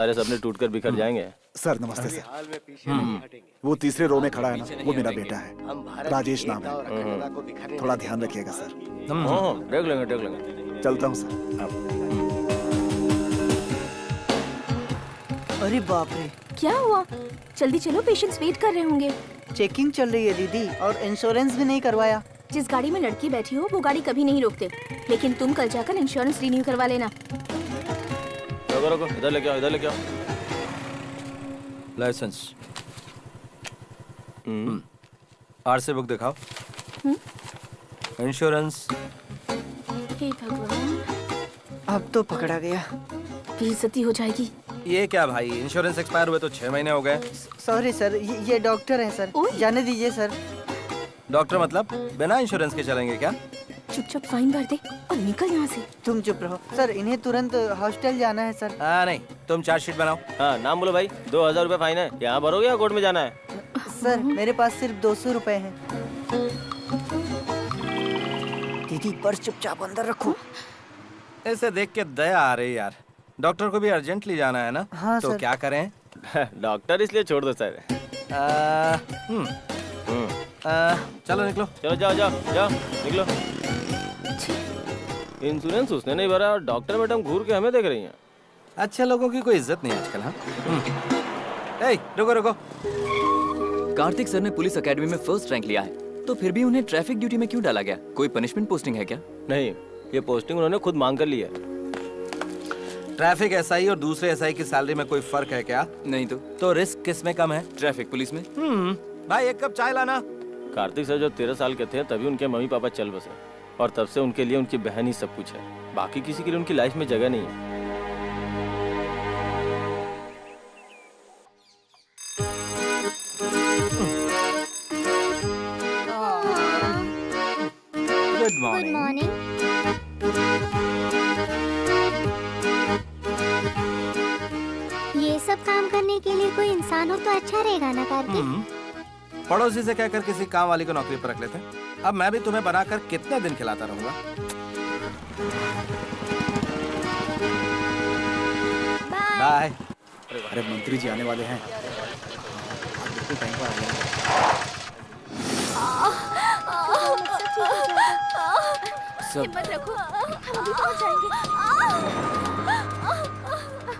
सारे सपने टूटकर बिखर जाएंगे। सर नमस्ते सर। वो तीसरे रो में खड़ा है ना, वो मेरा बेटा है, राजेश नाम है। थोड़ा ध्यान रखिएगा सर। देख लेंगे। चलता हूँ सर। अरे बाप रे, क्या हुआ? जल्दी चलो, पेशेंट्स वेट कर रहे होंगे। चेकिंग चल रही है दीदी, और इंश्योरेंस भी नहीं करवाया। जिस गाड़ी में लड़की बैठी हो वो गाड़ी कभी नहीं रोकते, लेकिन तुम कल जाकर इंश्योरेंस रिन्यू करवा लेना। रुको, इधर लेके आओ। लाइसेंस, आरसी बुक दिखाओ। इंश्योरेंस। हे भगवान, अब तो पकड़ा गया। बेइज्जती हो जाएगी। ये क्या भाई, इंश्योरेंस एक्सपायर हुए तो 6 महीने हो गए। सॉरी सर, ये डॉक्टर हैं सर, ओए। जाने दीजिए सर। डॉक्टर मतलब बिना इंश्योरेंस के चलेंगे क्या? चुपचाप फाइन भर दे और निकल यहाँ से। तुम चुप रहो सर, इन्हें तुरंत हॉस्टल जाना है सर। नहीं, तुम चार्जशीट बनाओ। हाँ, नाम बोलो भाई। 2000 रुपए फाइन है। यहाँ भरोगे या कोर्ट में जाना है? सर मेरे पास सिर्फ 200 रुपए हैं। दीदी पर्स चुपचाप अंदर रखो। ऐसे देख के दया आ रही यार। डॉक्टर को भी अर्जेंटली जाना है ना? हाँ, तो सर। क्या करें? डॉक्टर इसलिए छोड़ दो सर। चलो निकलो। चलो जाओ निकलो। इंश्योरेंस उसने नहीं भरा और डॉक्टर मैडम घूर के हमें देख रही हैं। अच्छे लोगों की कोई इज्जत नहीं आजकल। हाँ, रुको। कार्तिक सर ने पुलिस एकेडमी में फर्स्ट रैंक लिया है, तो फिर भी उन्हें ट्रैफिक ड्यूटी में क्यों डाला गया? कोई पनिशमेंट पोस्टिंग है क्या? नहीं, ये पोस्टिंग उन्होंने खुद मांग कर ली है। ट्रैफिक एसआई और दूसरे एसआई की सैलरी में कोई फर्क है क्या? नहीं तो रिस्क किस में कम है? ट्रैफिक पुलिस में। भाई एक कप चाय लाना। कार्तिक सर जब 13 साल के थे तभी उनके मम्मी पापा चल बसे, और तब से उनके लिए उनकी बहन ही सब कुछ है। बाकी किसी के लिए उनकी लाइफ में जगह नहीं है। Good morning. ये सब काम करने के लिए कोई इंसान हो तो अच्छा रहेगा ना कार्तिक? पड़ोसी से कहकर किसी काम वाली को नौकरी पर रख लेते। अब मैं भी तुम्हें बनाकर कितने दिन खिलाता रहूंगा? बाय। अरे मंत्री जी आने वाले हैं। बिल्कुल टाइम पर आ गए। हिम्मत रखो, हम अभी पहुँच जाएंगे।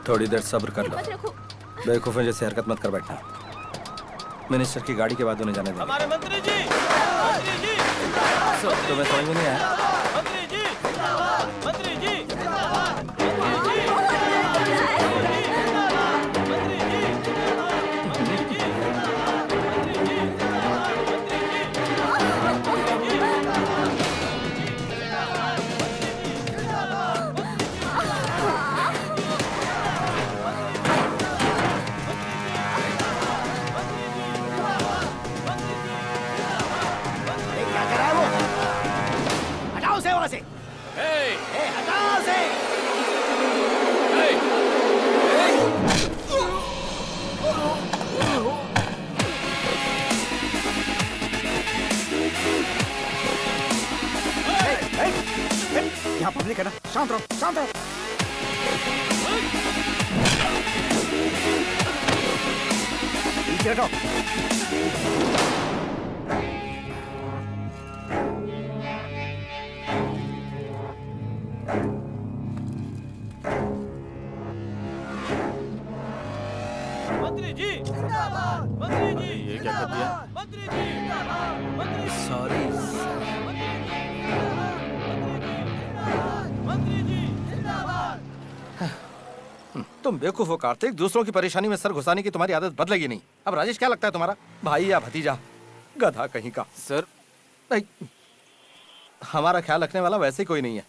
थोड़ी देर सब्र कर लो। हिम्मत रखो। बेवकूफों जैसे हरकत मत कर बैठना। मिनिस्टर की गाड़ी के बाद उन्हें जाने दो। हमारे मंत्री जी। तुम्हें समझ में नहीं आया? मंत्री जी। यहाँ पब्लिक है ना, शांत रहो। पीछे हटो। मंत्री जी। ये क्या कर दिया? सॉरी। तुम बेवकूफ हो कार्तिक। दूसरों की परेशानी में सर घुसाने की तुम्हारी आदत बदलेगी नहीं। अब राजेश क्या लगता है तुम्हारा, भाई या भतीजा? गधा कहीं का। सर नहीं, हमारा ख्याल रखने वाला वैसे ही कोई नहीं है।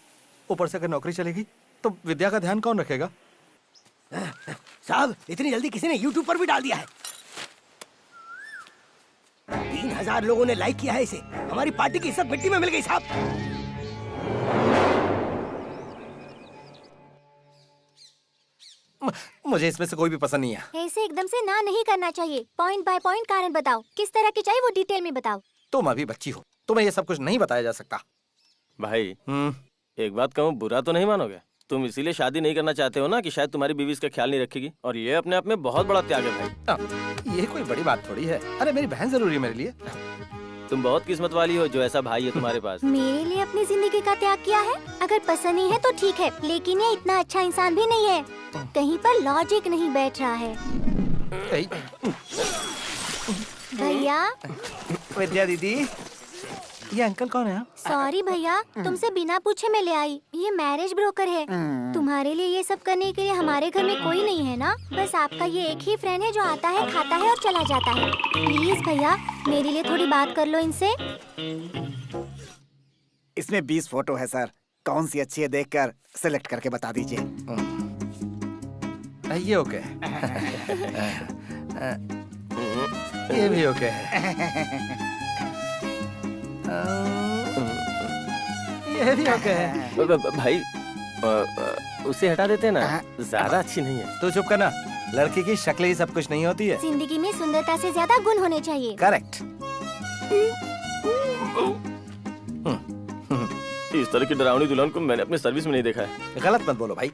ऊपर से अगर नौकरी चलेगी तो विद्या का ध्यान कौन रखेगा? साहब इतनी जल्दी किसी ने YouTube पर भी डाल दिया है। 3000 लोगों ने लाइक किया है इसे। हमारी पार्टी की इज्जत मिट्टी में मिल गई साहब। मुझे इसमें से कोई भी पसंद नहीं है। ऐसे एकदम से ना नहीं करना चाहिए। पॉइंट बाय पॉइंट कारण बताओ, किस तरह की चाहिए वो डिटेल में बताओ। तुम अभी बच्ची हो, तुम्हें ये सब कुछ नहीं बताया जा सकता। भाई एक बात कहूँ, बुरा तो नहीं मानोगे? तुम इसीलिए शादी नहीं करना चाहते हो ना कि शायद तुम्हारी बीवी इसका ख्याल नहीं रखेगी, और ये अपने आप में बहुत बड़ा त्याग है भाई। ये कोई बड़ी बात थोड़ी है। अरे मेरी बहन जरूरी है मेरे लिए। तुम बहुत किस्मत वाली हो जो ऐसा भाई है तुम्हारे पास। मेरे लिए अपनी जिंदगी का त्याग किया है। अगर पसंद नहीं है तो ठीक है, लेकिन ये इतना अच्छा इंसान भी नहीं है। कहीं पर लॉजिक नहीं बैठ रहा है। भैया, विद्या दीदी, ये अंकल कौन है? सॉरी भैया, तुमसे बिना पूछे मैं ले आई। ये मैरिज ब्रोकर है। तुम्हारे लिए ये सब करने के लिए हमारे घर में कोई नहीं है ना। बस आपका ये एक ही फ्रेंड है जो आता है, खाता है और चला जाता है। प्लीज भैया, मेरे लिए थोड़ी बात कर लो इनसे। इसमें 20 फोटो है सर, कौन सी अच्छी है देखकर सिलेक्ट करके बता दीजिए। ये ओके ये भी ओके है। ये भी ओके है। भाई उसे हटा देते हैं ना, ज्यादा अच्छी नहीं है। तू चुप करना। लड़की की शक्ल ही सब कुछ नहीं होती है। जिंदगी में सुंदरता से ज्यादा गुण होने चाहिए। करेक्ट। इस तरह की डरावनी दुल्हन को मैंने अपनी सर्विस में नहीं देखा है। गलत मत बोलो भाई।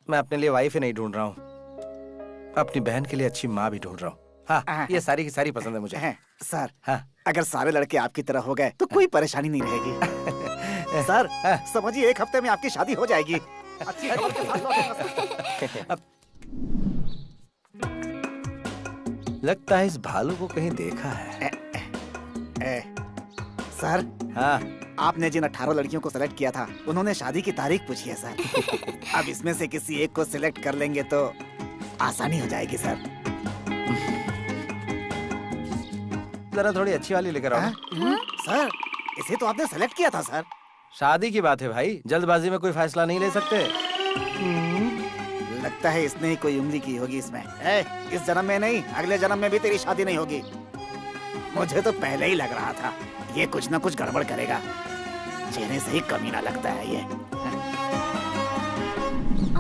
मैं अपने लिए वाइफ ही नहीं ढूंढ रहा हूँ, अपनी बहन के लिए अच्छी माँ भी ढूंढ रहा हूँ। हाँ, ये सारी की सारी पसंद है मुझे। सर, हाँ। अगर सारे लड़के आपकी तरह हो गए तो कोई परेशानी नहीं रहेगी। सर, समझिए 1 हफ्ते में आपकी शादी हो जाएगी। अच्छी खबर के साथ लौटेंगे। लगता है इस भालू को कहीं देखा है। सर, हाँ, आपने जिन 18 लड़कियों को सिलेक्ट किया था, उन्होंने शादी की तारीख पूछी है सर। अब इसमें से किसी एक को सिलेक्ट कर लेंगे तो आसानी हो जाएगी सर। जरा थोड़ी अच्छी वाली लेकर आओ। सर, इसे तो आपने सेलेक्ट किया था सर। शादी की बात है भाई, जल्दबाजी में कोई फैसला नहीं ले सकते। लगता है इसने ही कोई उंगली की होगी इसमें। इस जन्म में नहीं, अगले जन्म में भी तेरी शादी नहीं होगी। मुझे तो पहले ही लग रहा था ये कुछ ना कुछ गड़बड़ करेगा। चेहरे से ही कमीना लगता है ये।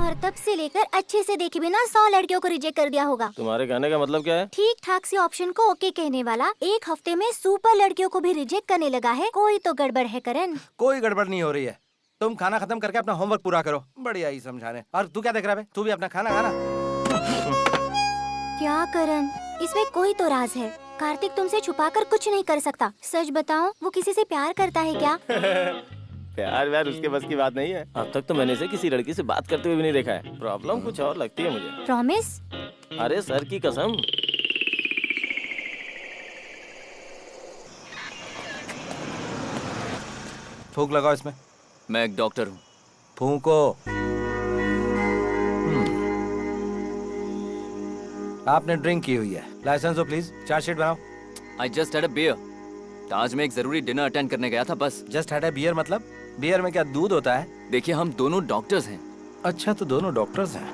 और तब से लेकर अच्छे से देखे बिना 100 लड़कियों को रिजेक्ट कर दिया होगा। तुम्हारे कहने का मतलब क्या है? ठीक ठाक से ऑप्शन को ओके कहने वाला 1 हफ्ते में सुपर लड़कियों को भी रिजेक्ट करने लगा है। कोई तो गड़बड़ है करण। कोई गड़बड़ नहीं हो रही है। तुम खाना खत्म करके अपना होमवर्क पूरा करो। बढ़िया ही समझाने। और तू क्या देख रहा है? तू भी अपना खाना खाना। क्या करण, इसमें कोई तो राज है। कार्तिक तुमसे छुपाकर कुछ नहीं कर सकता। सच बताओ, वो किसी से प्यार करता है क्या? प्यार व्यार उसके बस की बात नहीं है। अब तक तो मैंने इसे किसी लड़की से बात करते हुए भी नहीं देखा है। प्रॉब्लम कुछ और लगती है मुझे। प्रॉमिस? अरे सर की कसम। फूंक लगाओ इसमें। मैं एक डॉक्टर हूँ। फूंको। आपने ड्रिंक की हुई है। लाइसेंस हो प्लीज। चार्जशीट बनाओ। I just had a beer. Taj में एक जरूरी डिनर अटेंड करने गया था बस। जस्ट हैड अ बियर मतलब? बियर में क्या दूध होता है? देखिए, हम दोनों डॉक्टर्स हैं। अच्छा, तो दोनों डॉक्टर्स हैं।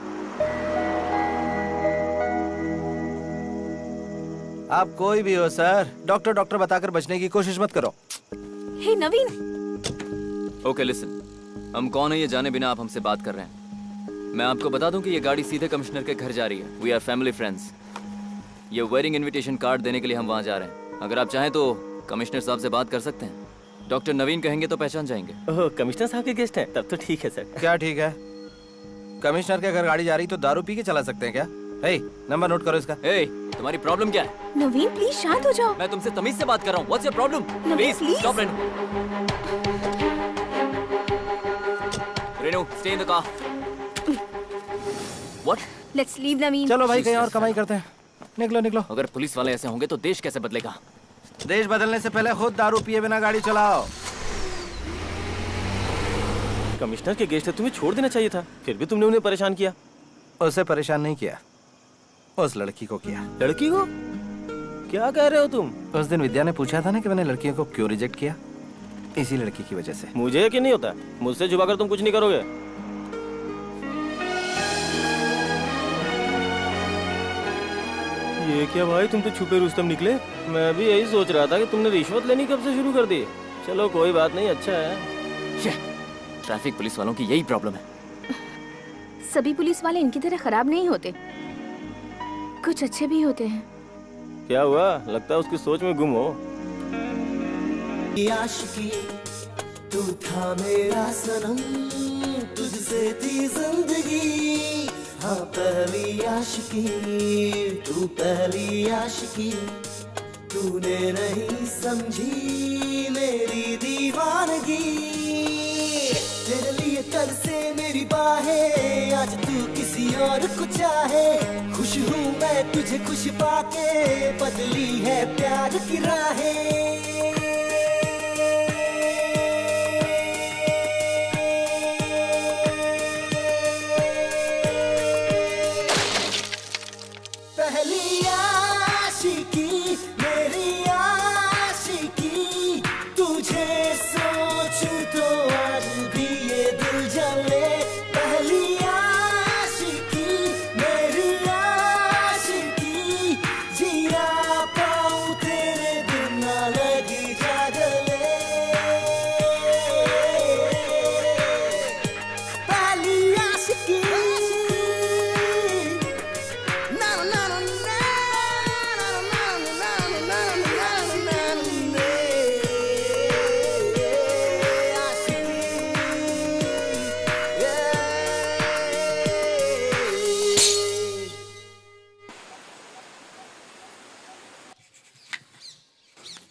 आप कोई भी हो सर, डॉक्टर डॉक्टर बताकर बचने की कोशिश मत करो। हे नवीन, ओके लिसन, हम कौन है ये जाने बिना आप हमसे बात कर रहे हैं। मैं आपको बता दूं कि ये गाड़ी सीधे कमिश्नर के घर जा रही है। We are family friends. ये वेडिंग इनविटेशन कार्ड देने के लिए हम वहाँ जा रहे हैं। अगर आप चाहें तो कमिश्नर साहब से बात कर सकते हैं। डॉक्टर नवीन कहेंगे तो पहचान जाएंगे। ओह, कमिश्नर साहब के गेस्ट हैं? तब तो ठीक है सर। क्या ठीक है? कमिश्नर के घर गाड़ी जा रही तो दारू पी के चला सकते हैं क्या? हे, नंबर नोट करो इसका। ए, तुम्हारी प्रॉब्लम क्या है? नवीन प्लीज शांत हो जाओ। मैं तुमसे तमीज से बात कर रहा हूँ। What's your problem? Please please. Stop Renu, stay in the car. What? Let's leave Naveen. चलो भाई, कहीं और कमाई करते हैं। निकलो निकलो। अगर पुलिस वाले ऐसे होंगे तो देश कैसे बदलेगा? देश बदलने से पहले खुद दारू पिए बिना गाड़ी चलाओ। कमिश्नर के गेस्ट है, तुम्हें छोड़ देना चाहिए था। फिर भी तुमने उन्हें परेशान किया। उसे परेशान नहीं किया, उस लड़की को किया। लड़की को? क्या कह रहे हो तुम? उस दिन विद्या ने पूछा था ना कि मैंने लड़कियों को क्यों रिजेक्ट किया। इसी लड़की की वजह से। मुझे यकीन नहीं होता। मुझसे छुपाकर तुम कुछ नहीं करोगे। ये क्या भाई, तुम तो छुपे रुस्तम निकले। मैं भी यही सोच रहा था कि तुमने रिश्वत लेनी कब से शुरू कर दी। चलो कोई बात नहीं, अच्छा है। ट्रैफिक पुलिस वालों की यही प्रॉब्लम है। सभी पुलिस वाले इनकी तरह खराब नहीं होते, कुछ अच्छे भी होते हैं। क्या हुआ? लगता है उसकी सोच में गुम हो। आशिकी तू था मेरा सनम, तुझसे तुझसे थी जिंदगी, हाँ पहली आशिकी, तू पहली आशिकी, तूने नहीं समझी मेरी दीवानगी। तेरे लिए कल से मेरी बाहें, आज तू किसी और को चाहे। खुश हूँ मैं तुझे खुश पाके, बदली है प्यार की राहें। पहली आशिकी, मेरी आशिकी, तुझे सोचूं तो आज भी ये दिल जले। पहली आशिकी, मेरी आशिकी, जिया पाऊं तेरे बिना लगी जागले। पहली आशिकी, ना ना ना ना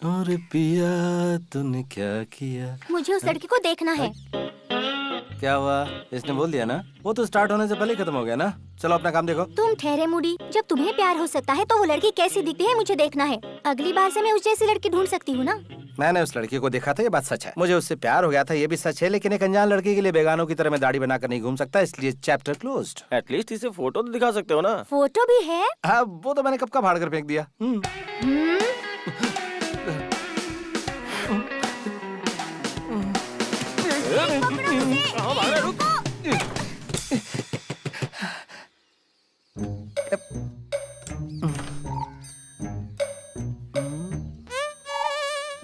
और पिया तूने क्या किया? मुझे उस लड़की को देखना है। क्या हुआ? इसने बोल दिया ना? वो तो स्टार्ट होने से पहले ही खत्म हो गया ना। चलो अपना काम देखो। तुम ठहरे मूडी, जब तुम्हें प्यार हो सकता है तो वो लड़की कैसी दिखती है मुझे देखना है। अगली बार से मैं उस जैसी लड़की ढूंढ सकती हूँ ना। मैंने उस लड़की को देखा था, ये बात सच है। मुझे उससे प्यार हो गया था, ये भी सच है। लेकिन एक अनजान लड़की के लिए बेगानों की तरह मैं दाढ़ी बनाकर नहीं घूम सकता, इसलिए चैप्टर क्लोज्ड। एटलीस्ट इसे फोटो तो दिखा सकते हो ना। फोटो भी है? हाँ, वो तो मैंने कब का फाड़ कर फेंक दिया।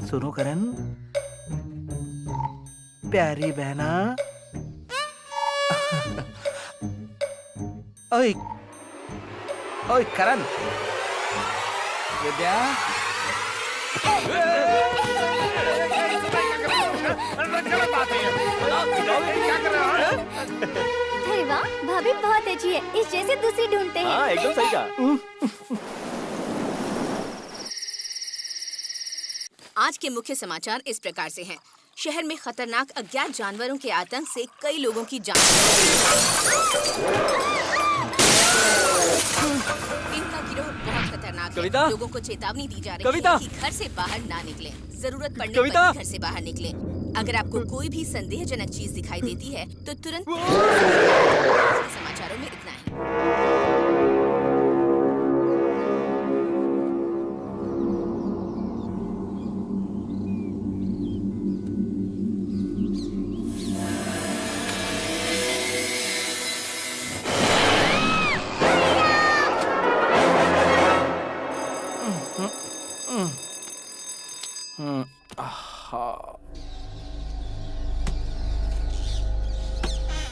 सुनो करण, प्यारी बहना। ओए ओए करण, विद्या, अरे वाह, भाभी बहुत अच्छी है। इस जैसे दूसरी ढूंढते हैं। हाँ एकदम सही कहा। आज के मुख्य समाचार इस प्रकार से हैं। शहर में खतरनाक अज्ञात जानवरों के आतंक से कई लोगों की जान। इनका गिरोह बहुत खतरनाक कविता? है। लोगों को चेतावनी दी जा रही कविता? है कि घर से बाहर ना निकलें। जरूरत पड़ने कविता? पर घर से बाहर निकलें। अगर आपको कोई भी संदेहजनक चीज दिखाई देती है तो तुरंत। समाचारों में इतना ही।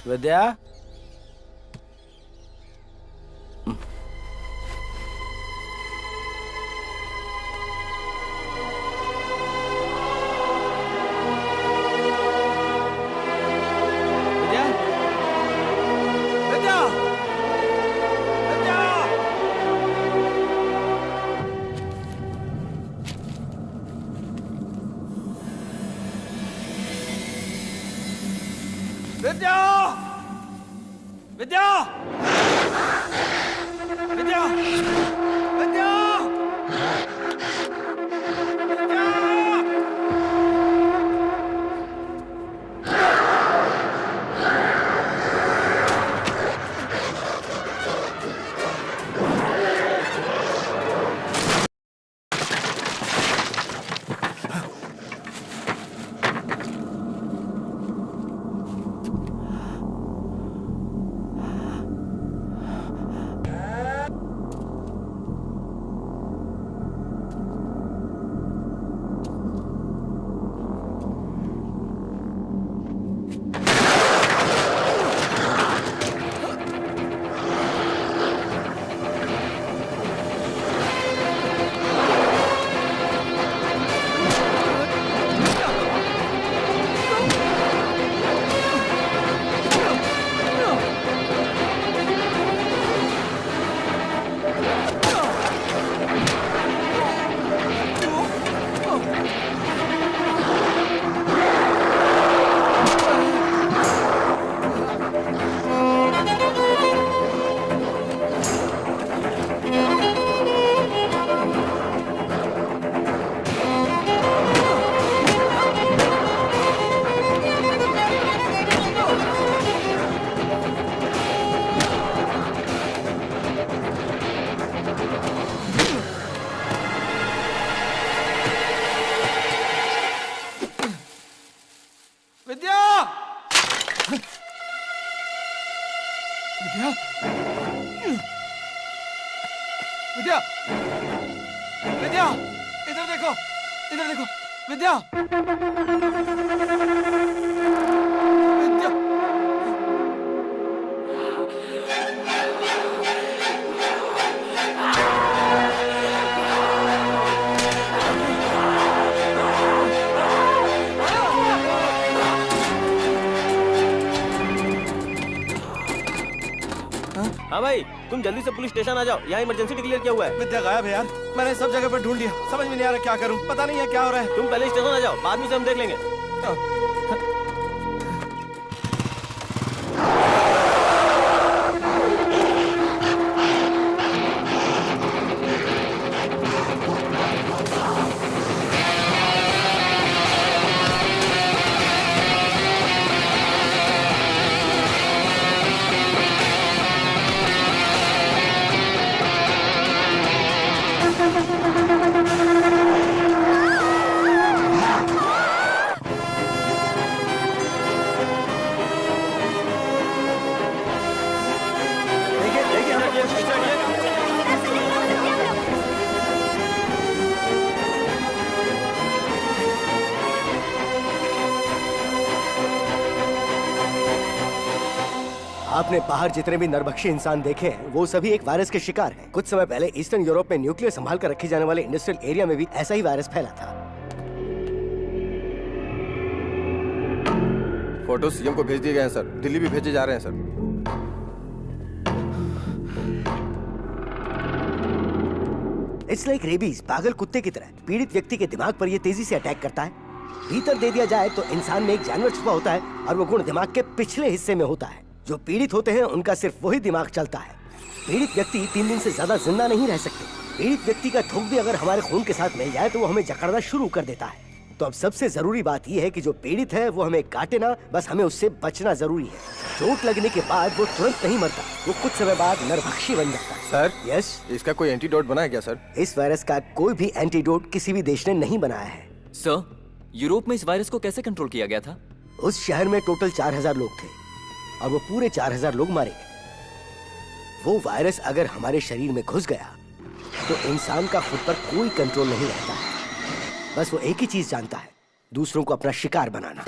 विद्या, विद्या, विद्या, विद्या, विद्या, विद्या, विद्या, विद्या, विद्या, विद्या, इधर देखो, इधर देखो, विद्या, विद्या। हाँ भाई, तुम जल्दी से पुलिस स्टेशन आ जाओ, यहाँ इमरजेंसी डिक्लेयर किया हुआ है। विद्या गायब है यार, मैंने सब जगह पर ढूंढ लिया, समझ में नहीं आ रहा क्या करूं, पता नहीं है क्या हो रहा है। तुम पहले स्टेशन आ जाओ, बाद में से हम देख लेंगे। आपने बाहर जितने भी नरभक्षी इंसान देखे हैं वो सभी एक वायरस के शिकार हैं। कुछ समय पहले ईस्टर्न यूरोप में न्यूक्लियर संभाल कर रखे जाने वाले इंडस्ट्रियल एरिया में भी ऐसा ही वायरस फैला था। फोटो सीएम को भेज दिए गए हैं सर, दिल्ली भी भेजे जा रहे हैं सर। इट्स लाइक रेबीज, पागल कुत्ते की तरह पीड़ित व्यक्ति के दिमाग पर यह तेजी से अटैक करता है। भीतर दे दिया जाए तो इंसान में एक जानवर छुपा होता है और वो गुण दिमाग के पिछले हिस्से में होता है। जो पीड़ित होते हैं उनका सिर्फ वही दिमाग चलता है। पीड़ित व्यक्ति 3 दिन से ज्यादा जिंदा नहीं रह सकते। पीड़ित व्यक्ति का थूक भी अगर हमारे खून के साथ मिल जाए तो वो हमें जकड़ना शुरू कर देता है। तो अब सबसे जरूरी बात यह है कि जो पीड़ित है वो हमें काटे ना, बस हमें उससे बचना जरूरी है। चोट लगने के बाद वो तुरंत नहीं मरता, वो कुछ समय बाद नरभक्षी बन जाता है। सर, यस, इसका कोई एंटीडोट बना है क्या सर? इस वायरस का कोई भी एंटीडोट किसी भी देश ने नहीं बनाया है। सर, यूरोप में इस वायरस को कैसे कंट्रोल किया गया था? उस शहर में टोटल 4000 लोग थे और वो पूरे 4000 लोग मारे गए। वो वायरस अगर हमारे शरीर में घुस गया तो इंसान का खुद पर कोई कंट्रोल नहीं रहता है। बस वो एक ही चीज जानता है, दूसरों को अपना शिकार बनाना।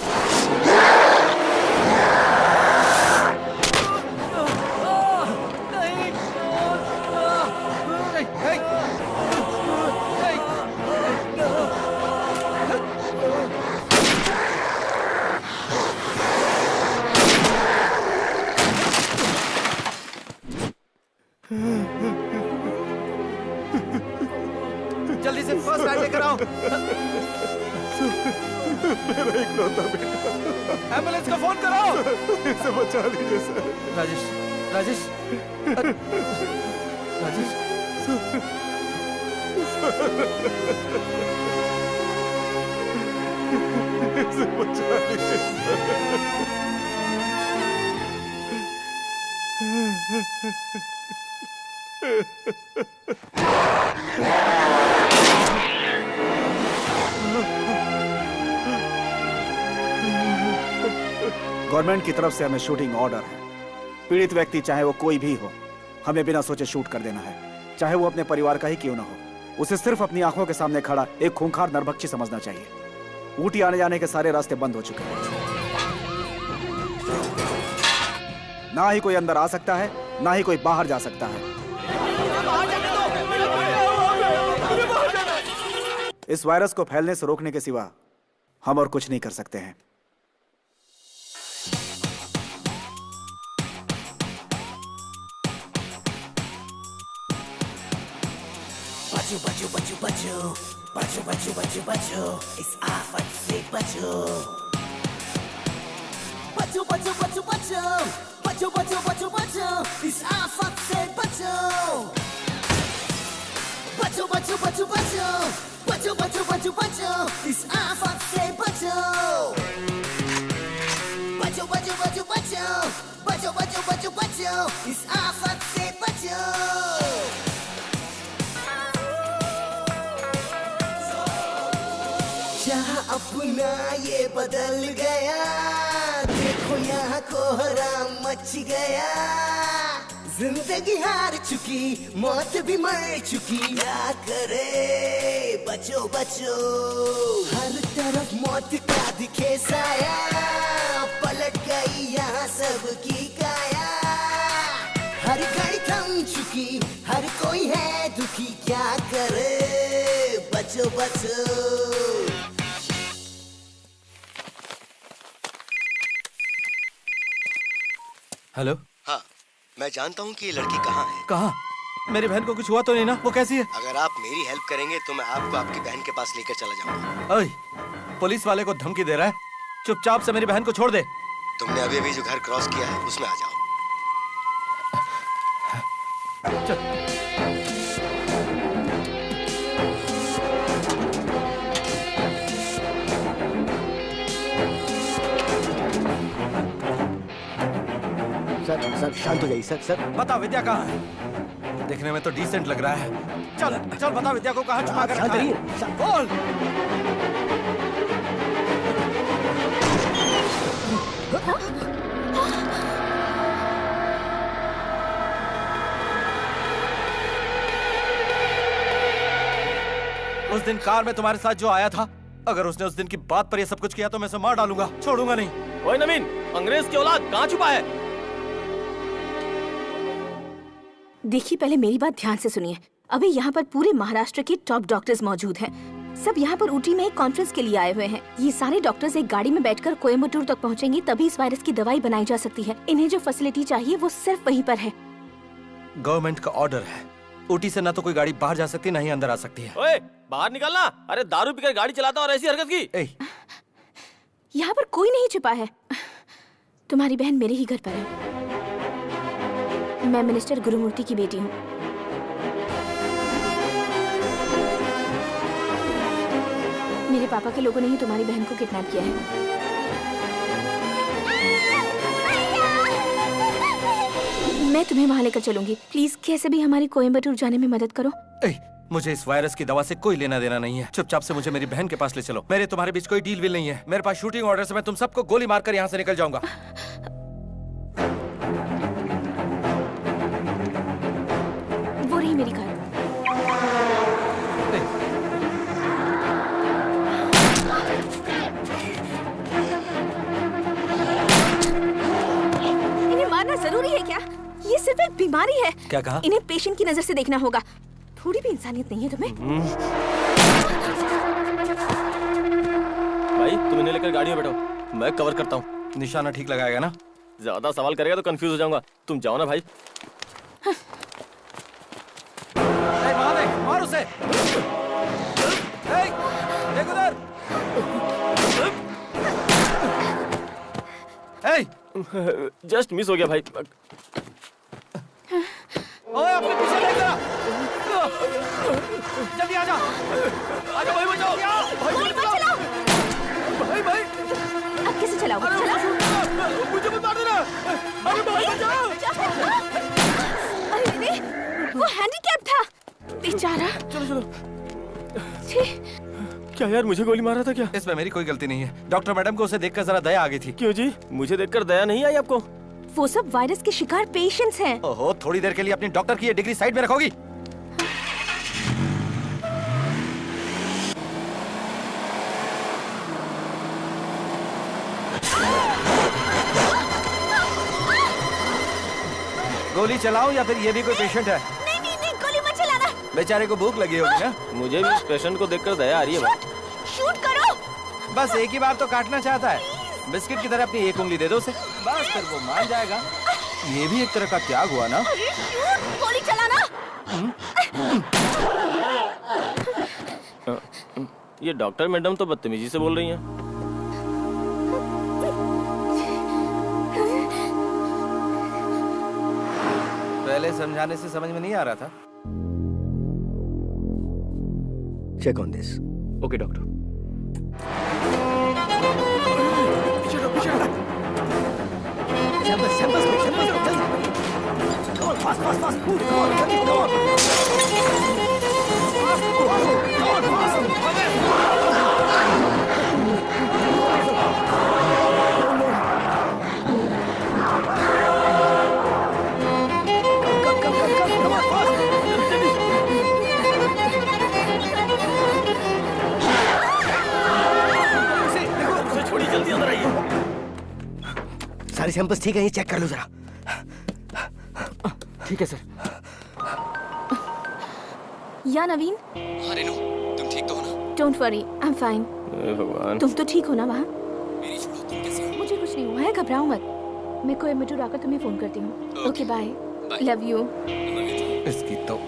जल्दी से फर्स्ट एड लेकर आओ। मेरा इकलौता बेटा, एम्बुलेंस को फोन करो। इसे बचा लीजिए सर। राजेश, राजेश, राजेश, इसे बचा लीजिए सर। गवर्नमेंट की तरफ से हमें शूटिंग ऑर्डर है। पीड़ित व्यक्ति चाहे वो कोई भी हो, हमें बिना सोचे शूट कर देना है, चाहे वो अपने परिवार का ही क्यों ना हो। उसे सिर्फ अपनी आंखों के सामने खड़ा एक खूंखार नरभक्षी समझना चाहिए। ऊटी आने जाने के सारे रास्ते बंद हो चुके हैं, ना ही कोई अंदर आ सकता है, ना ही कोई बाहर जा सकता है। इस वायरस को फैलने से रोकने के सिवा हम और कुछ नहीं कर सकते हैं। बचो बचो बचो बचो बचो बचो बचो बचो इस आफत से बचो। बचो बचो बचो बचो बचो बचो बचो बचो इस आफत से बचो। बचो बचो बचो बचो बचो बचो बचो बचो इस आफत से बचो। बचो बचो बचो बचो बचो बचो बचो बचो इस आफत से बचो। जहाँ अपना ये बदल गया, देखो यहाँ कोहरा मच गया। जिंदगी हार चुकी, मौत भी मर चुकी, क्या करे बचो बचो। हर तरफ मौत का दिखे साया, पलट गई यहाँ सबकी काया। हर घड़ी थम चुकी, हर कोई है दुखी, क्या करे बचो बचो। हेलो। हाँ, मैं जानता हूँ कि ये लड़की कहाँ है। कहाँ? मेरी बहन को कुछ हुआ तो नहीं ना? वो कैसी है? अगर आप मेरी हेल्प करेंगे तो मैं आपको आपकी बहन के पास लेकर चला जाऊंगा। ओए, पुलिस वाले को धमकी दे रहा है? चुपचाप से मेरी बहन को छोड़ दे। तुमने अभी अभी जो घर क्रॉस किया है उसमें आ जाओ। चल। सर शांत हो जाइए सर। बता विद्या कहाँ है? देखने में तो डिसेंट लग रहा है। चल चल बता विद्या को कहाँ छुपा कर रखा है? बोल। उस दिन कार में तुम्हारे साथ जो आया था, अगर उसने उस दिन की बात पर ये सब कुछ किया तो मैं उसे मार डालूंगा, छोड़ूंगा नहीं। ओए नवीन, अंग्रेज की औलाद कहाँ छुपा है? देखिए, पहले मेरी बात ध्यान से सुनिए। अभी यहाँ पर पूरे महाराष्ट्र के टॉप डॉक्टर्स मौजूद हैं। सब यहाँ पर ऊटी में एक कॉन्फ्रेंस के लिए आए हुए हैं। ये सारे डॉक्टर्स एक गाड़ी में बैठकर कोयम्बटूर तक पहुँचेंगे, तभी इस वायरस की दवाई बनाई जा सकती है। इन्हें जो फैसिलिटी चाहिए वो सिर्फ वहीं पर है। गवर्नमेंट का ऑर्डर है, ऊटी से ना तो कोई गाड़ी बाहर जा सकती ना ही अंदर आ सकती है। ओए, बाहर निकलना। अरे दारू पीकर गाड़ी चलाता और ऐसी हरकत की। यहाँ पर कोई नहीं छिपा है। तुम्हारी बहन मेरे ही घर पर है। मैं मिनिस्टर गुरुमूर्ति की बेटी हूँ। मेरे पापा के लोगों ने ही तुम्हारी बहन को किडनैप किया है। मैं तुम्हें वहाँ लेकर चलूंगी। प्लीज कैसे भी हमारी कोयम्बटूर जाने में मदद करो। मुझे इस वायरस की दवा से कोई लेना देना नहीं है। चुपचाप से मुझे मेरी बहन के पास ले चलो। मेरे तुम्हारे बीच कोई डील विल नहीं है। मेरे पास शूटिंग ऑर्डर से मैं तुम सबको गोली मारकर यहाँ से निकल जाऊंगा। वो रही मेरी कार। इन्हें मारना जरूरी है क्या? ये सिर्फ एक बीमारी है। क्या कहा? इन्हें पेशेंट की नजर से देखना होगा। थोड़ी भी इंसानियत नहीं है तुम्हें? भाई तुम इन्हें लेकर गाड़ी में बैठो, मैं कवर करता हूँ। निशाना ठीक लगाएगा ना? ज्यादा सवाल करेगा तो कंफ्यूज हो जाऊंगा। तुम जाओ ना भाई। मार उसे। देख उधर। जस्ट मिस हो गया भाई। ओए अपने पीछे देख जरा। जल्दी आजा। आजा भाई, बचाओ। गोली मत चलाओ। भाई अब कैसे चलाओगे? चलाओ। मुझे मत मार देना। अरे भाई बचाओ। अरे वो हैंडीकैप था बेचारा। चलो। क्या यार, मुझे गोली मारा था क्या? इसमें मेरी कोई गलती नहीं है। डॉक्टर मैडम को उसे देखकर जरा दया आ गई थी। क्यों जी? मुझे देखकर दया नहीं आई आपको? वो सब वायरस के शिकार पेशेंट्स हैं। ओहो, थोड़ी देर के लिए अपनी डॉक्टर की ये डिग्री साइड में रखोगी? गोली चलाओ या फिर ये भी कोई पेशेंट है? नहीं, गोली मत चलाना। बेचारे को भूख लगी होगी ना? मुझे भी इस पेशेंट को देखकर दया आ रही है भाई। शूट करो। बस एक ही बार तो काटना चाहता है। बिस्किट की तरह अपनी एक उंगली दे दो उसे, बस फिर वो मान जाएगा। ये भी एक तरह का त्याग हुआ ना? अरे शूट, गोली चलाना। ये डॉक्टर मैडम तो बदतमीजी से बोल रही हैं। पहले समझाने से समझ में नहीं आ रहा था। Check on this. Okay doctor. Samples ठीक है, ये चेक कर लो जरा। ठीक है सर। या नवीन, हाँ रेनू, तुम ठीक तो हो ना? Don't worry, I am fine. भगवान, तुम तो ठीक हो ना वहाँ? मेरी छोड़ो, तुम कैसे हो? मुझे कुछ नहीं हुआ है, घबराओ मत। मैं कोयम्बटूर आकर तुम्हें फोन करती हूँ। Okay bye, love you. इसकी तो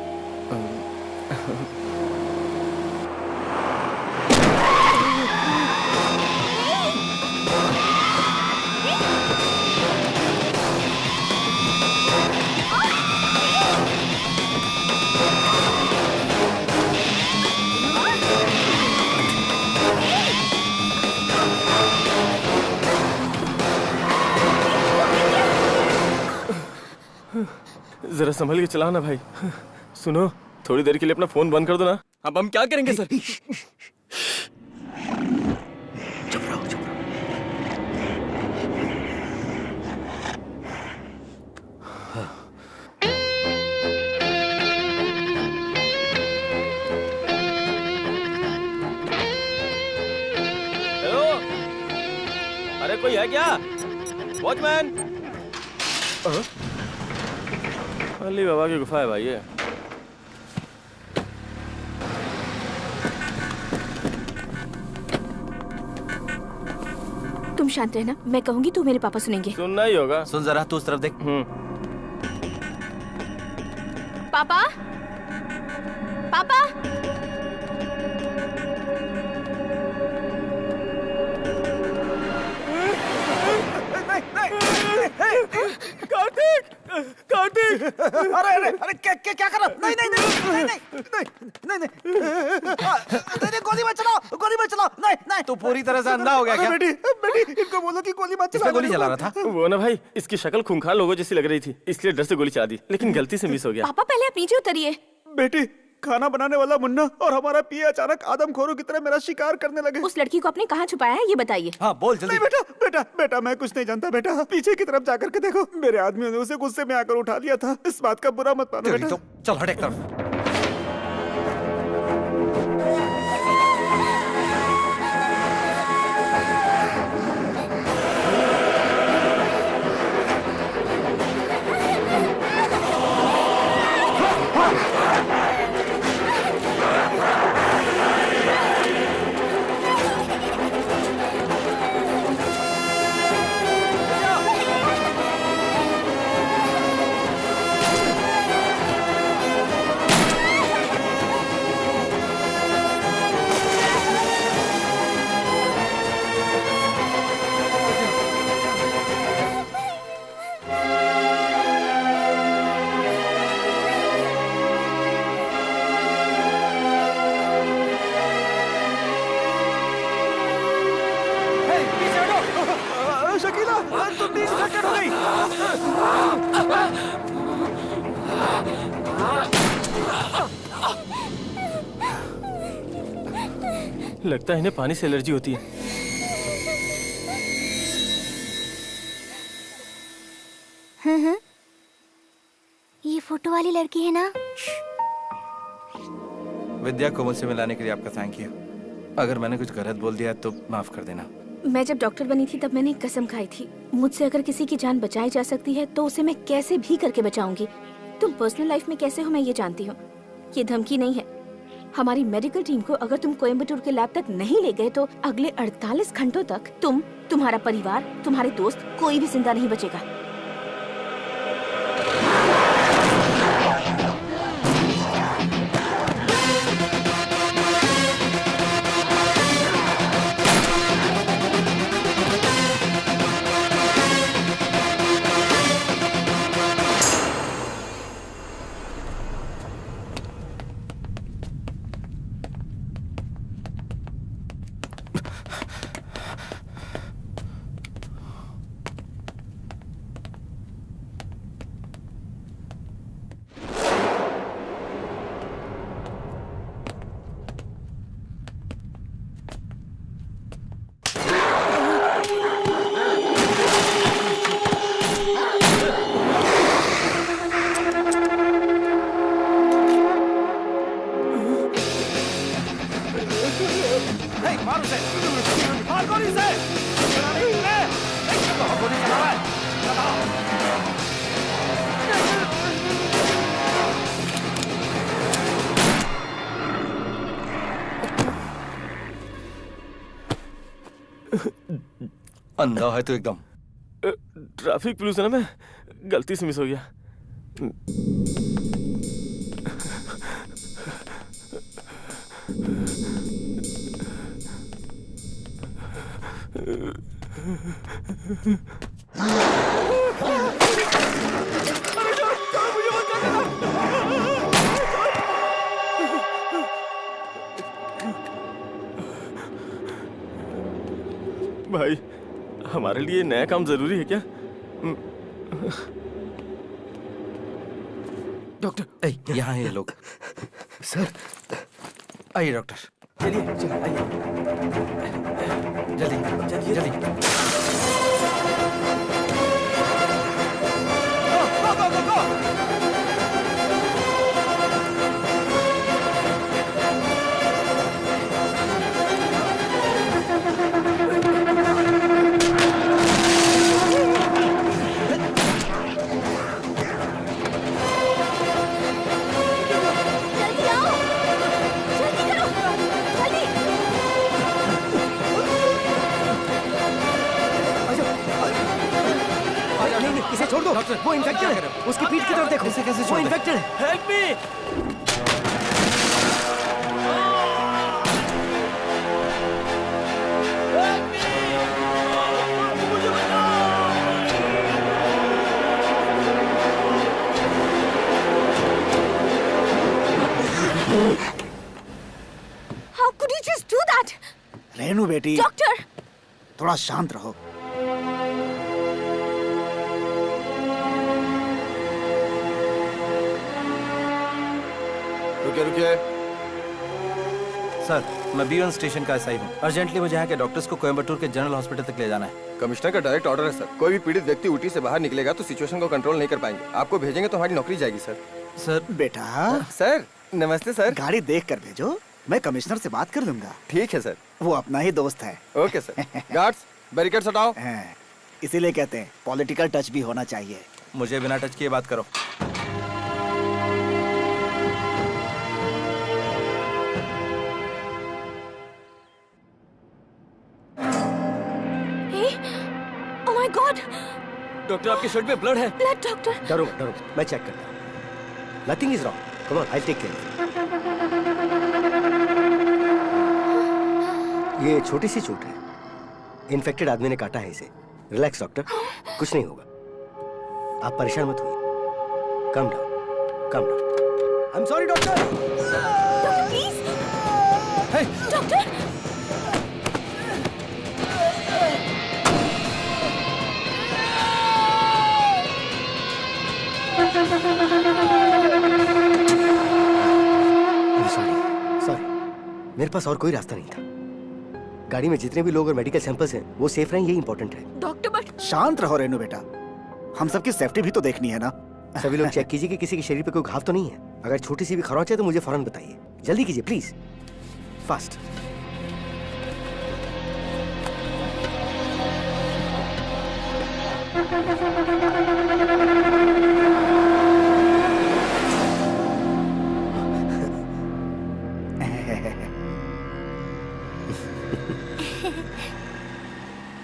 जरा संभल के चलाओ ना भाई। सुनो, थोड़ी देर के लिए अपना फोन बंद कर दो ना। अब हम क्या करेंगे सर? चुप रहो, चुप रहो। हेलो, अरे कोई है क्या? वॉचमैन। अली बाबा की गुफा है भाई ये। तुम शांत रहना, मैं कहूंगी तो मेरे पापा सुनेंगे। सुनना ही होगा। सुन जरा, तू उस तरफ देख। पापा, पापा, कार्तिक, कार्तिक, अरे अरे अरे क्या कर रहा? नहीं नहीं नहीं नहीं नहीं नहीं नहीं, गोली मत चलाओ, गोली मत चलाओ, नहीं नहीं। तू पूरी तरह से अंधा हो गया क्या? बेटी, बेटी, इनको बोलो कि गोली मत चलाओ। गोली चला रहा था? वो ना भाई, इसकी शक्ल खूंखार लोगों जैसी लग रही थी, इसलिए डर से गोली चला दी, लेकिन गलती से मिस हो गया। पापा पहले आप नीचे उतरिए। बेटी, खाना बनाने वाला मुन्ना और हमारा पिया अचानक आदमखोरों की तरह मेरा शिकार करने लगे। उस लड़की को आपने कहाँ छुपाया है, ये बताइए। हाँ बोल जल्दी। नहीं बेटा, बेटा, बेटा, मैं कुछ नहीं जानता बेटा। पीछे की तरफ जाकर के देखो, मेरे आदमियों ने उसे गुस्से में आकर उठा लिया था। इस बात का बुरा मत मानो तेरी बेटा। तो चल हट एक तरफ। शकीला, तुम भी इन्फेक्टेड हो गई। लगता है इन्हें पानी से एलर्जी होती है। हाँ, ये फोटो वाली लड़की है ना? विद्या को मुझसे मिलाने के लिए आपका थैंक यू। अगर मैंने कुछ गलत बोल दिया तो माफ कर देना। मैं जब डॉक्टर बनी थी तब मैंने एक कसम खाई थी, मुझसे अगर किसी की जान बचाई जा सकती है तो उसे मैं कैसे भी करके बचाऊंगी। तुम पर्सनल लाइफ में कैसे हो मैं ये जानती हूँ, ये धमकी नहीं है। हमारी मेडिकल टीम को अगर तुम कोयम्बटूर के लैब तक नहीं ले गए तो अगले 48 घंटों तक तुम, तुम्हारा परिवार, तुम्हारे दोस्त, कोई भी जिंदा नहीं बचेगा। अंधा है तू एकदम। ट्रैफिक पुलिस है ना, मैं गलती से मिस हो गया। भाई, हमारे लिए नया काम जरूरी है क्या? डॉक्टर यहाँ है ये लोग। सर आइए डॉक्टर, चलिए आइए। जल्दी जल्दी जल्दी। जल्दी आओ, जल्दी करो, जल्दी। नहीं, इसे छोड़ दो। वो इन्फेक्टेड है। उसकी पीठ की तरफ देखो। इसे कैसे वो छोड़ दें? इन्फेक्टेड है। Help me! How could you just do that? Renu बेटी, डॉक्टर! थोड़ा शांत रहो। रुकिए रुकिए। सर, मैं B1 स्टेशन का एसआई हूँ। अर्जेंटली मुझे यहाँ के डॉक्टर्स को कोयम्बटूर के जनरल हॉस्पिटल तक ले जाना है। कमिश्नर का डायरेक्ट ऑर्डर है सर। कोई भी पीड़ित व्यक्ति ऊटी से बाहर निकलेगा तो सिचुएशन को कंट्रोल नहीं कर पाएंगे। आपको भेजेंगे तो हमारी नौकरी जाएगी सर। सर बेटा, सर नमस्ते सर। गाड़ी देख कर भेजो, मैं कमिश्नर से बात कर लूंगा। ठीक है सर। वो अपना ही दोस्त है। Okay sir. गार्ड्स बैरिकेड्स हटाओ। हैं, इसीलिए कहते हैं पॉलिटिकल टच भी होना चाहिए। मुझे बिना टच किए बात करो। Hey, oh my God! Doctor, आपके शर्ट में ब्लड है। Blood, doctor. डरो डरो, मैं चेक करता हूँ। Nothing is wrong. Come on, I take care. ये छोटी सी चोट है। इन्फेक्टेड आदमी ने काटा है इसे। रिलैक्स डॉक्टर, कुछ नहीं होगा। आप परेशान मत होइए। Come down, come down. I am sorry doctor. Doctor please. Doctor! Sorry, मेरे पास और कोई रास्ता नहीं था। गाड़ी में जितने भी लोग और मेडिकल सैंपल्स हैं वो सेफ रहें, ये इंपॉर्टेंट है। डॉक्टर बट शांत रहो रेनू बेटा, हम सबकी सेफ्टी भी तो देखनी है ना। सभी लोग चेक कीजिए कि किसी के शरीर पे कोई घाव तो नहीं है। अगर छोटी सी भी खरोंच है तो मुझे फौरन बताइए। जल्दी कीजिए प्लीज, फास्ट।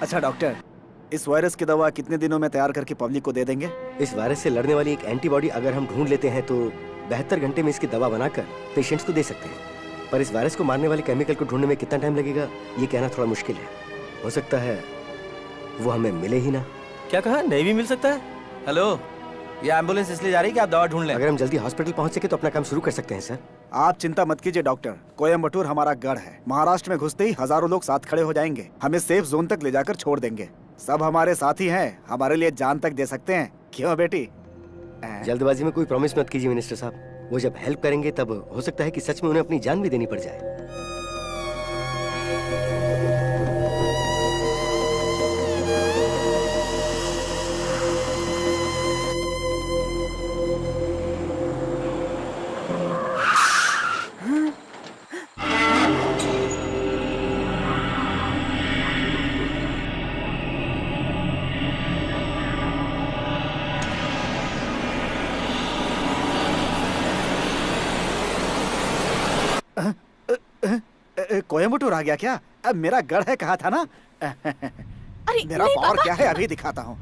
अच्छा डॉक्टर, इस वायरस की दवा कितने दिनों में तैयार करके पब्लिक को दे देंगे? इस वायरस से लड़ने वाली एक एंटीबॉडी अगर हम ढूंढ लेते हैं तो 72 घंटे में इसकी दवा बनाकर पेशेंट्स को दे सकते हैं। पर इस वायरस को मारने वाले केमिकल को ढूंढने में कितना टाइम लगेगा ये कहना थोड़ा मुश्किल है। हो सकता है वो हमें मिले ही ना। क्या कहा? नहीं भी मिल सकता है? हेलो, ये एम्बुलेंस इसलिए जा रही है कि आप दवा ढूंढ लें। अगर हम जल्दी हॉस्पिटल पहुंच सके तो अपना काम शुरू कर सकते हैं सर। आप चिंता मत कीजिए डॉक्टर, कोयम्बटूर हमारा गढ़ है। महाराष्ट्र में घुसते ही हजारों लोग साथ खड़े हो जाएंगे, हमें सेफ जोन तक ले जाकर छोड़ देंगे। सब हमारे साथी हैं, हमारे लिए जान तक दे सकते हैं। क्यों बेटी? जल्दबाजी में कोई प्रॉमिस मत कीजिए मिनिस्टर साहब। वो जब हेल्प करेंगे तब हो सकता है कि सच में उन्हें अपनी जान भी देनी पड़ जाए। कोयम्बटूर आ गया क्या? अब मेरा गढ़ है कहा था ना। अरे मेरा नहीं, पावर पापा। क्या है अभी दिखाता हूँ।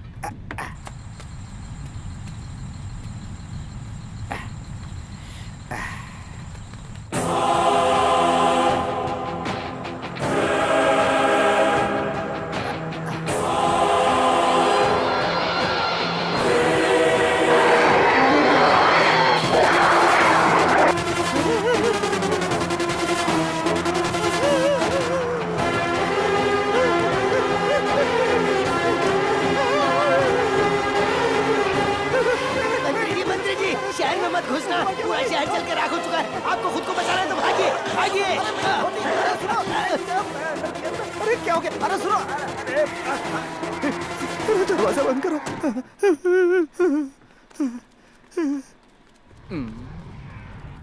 मंत्री जी शहर में मत घुसना, पूरा शहर चल के राख हो चुका है। आपको खुद को बचाना है तो भागिए भागिए। अरे क्या हो गया? अरे सुनो, अरे दरवाजा बंद करो।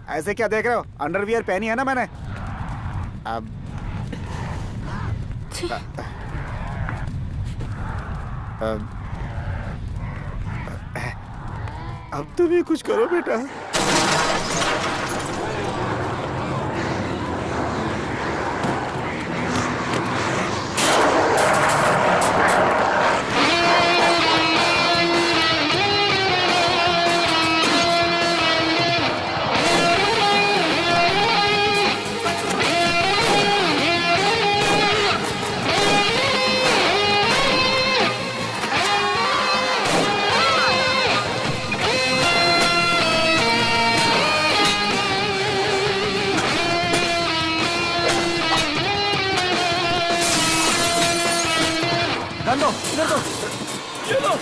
ऐसे क्या देख रहे हो? अंडरवियर पहनी है ना मैंने। अब तुम ही कुछ करो बेटा। गन दो, इधर दो, ये दो।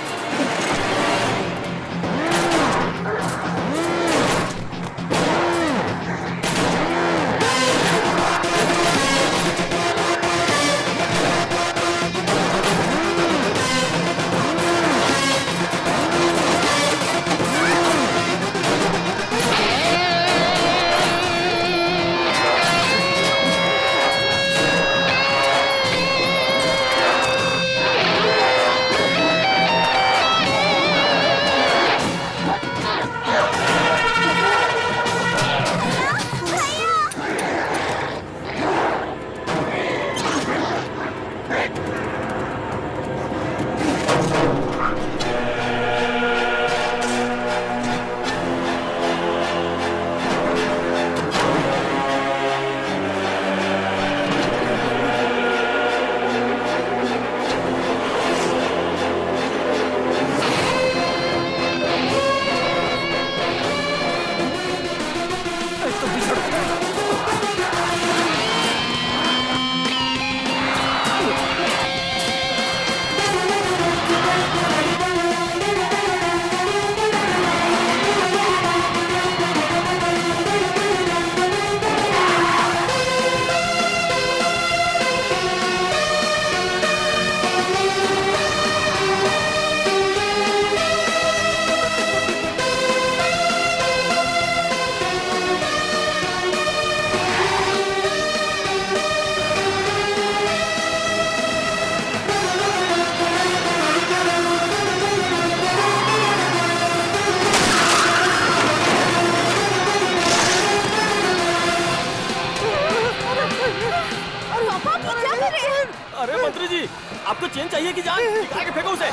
अरे मंत्री जी, आपको चेन चाहिए कि जान? निकाल के फेंको उसे।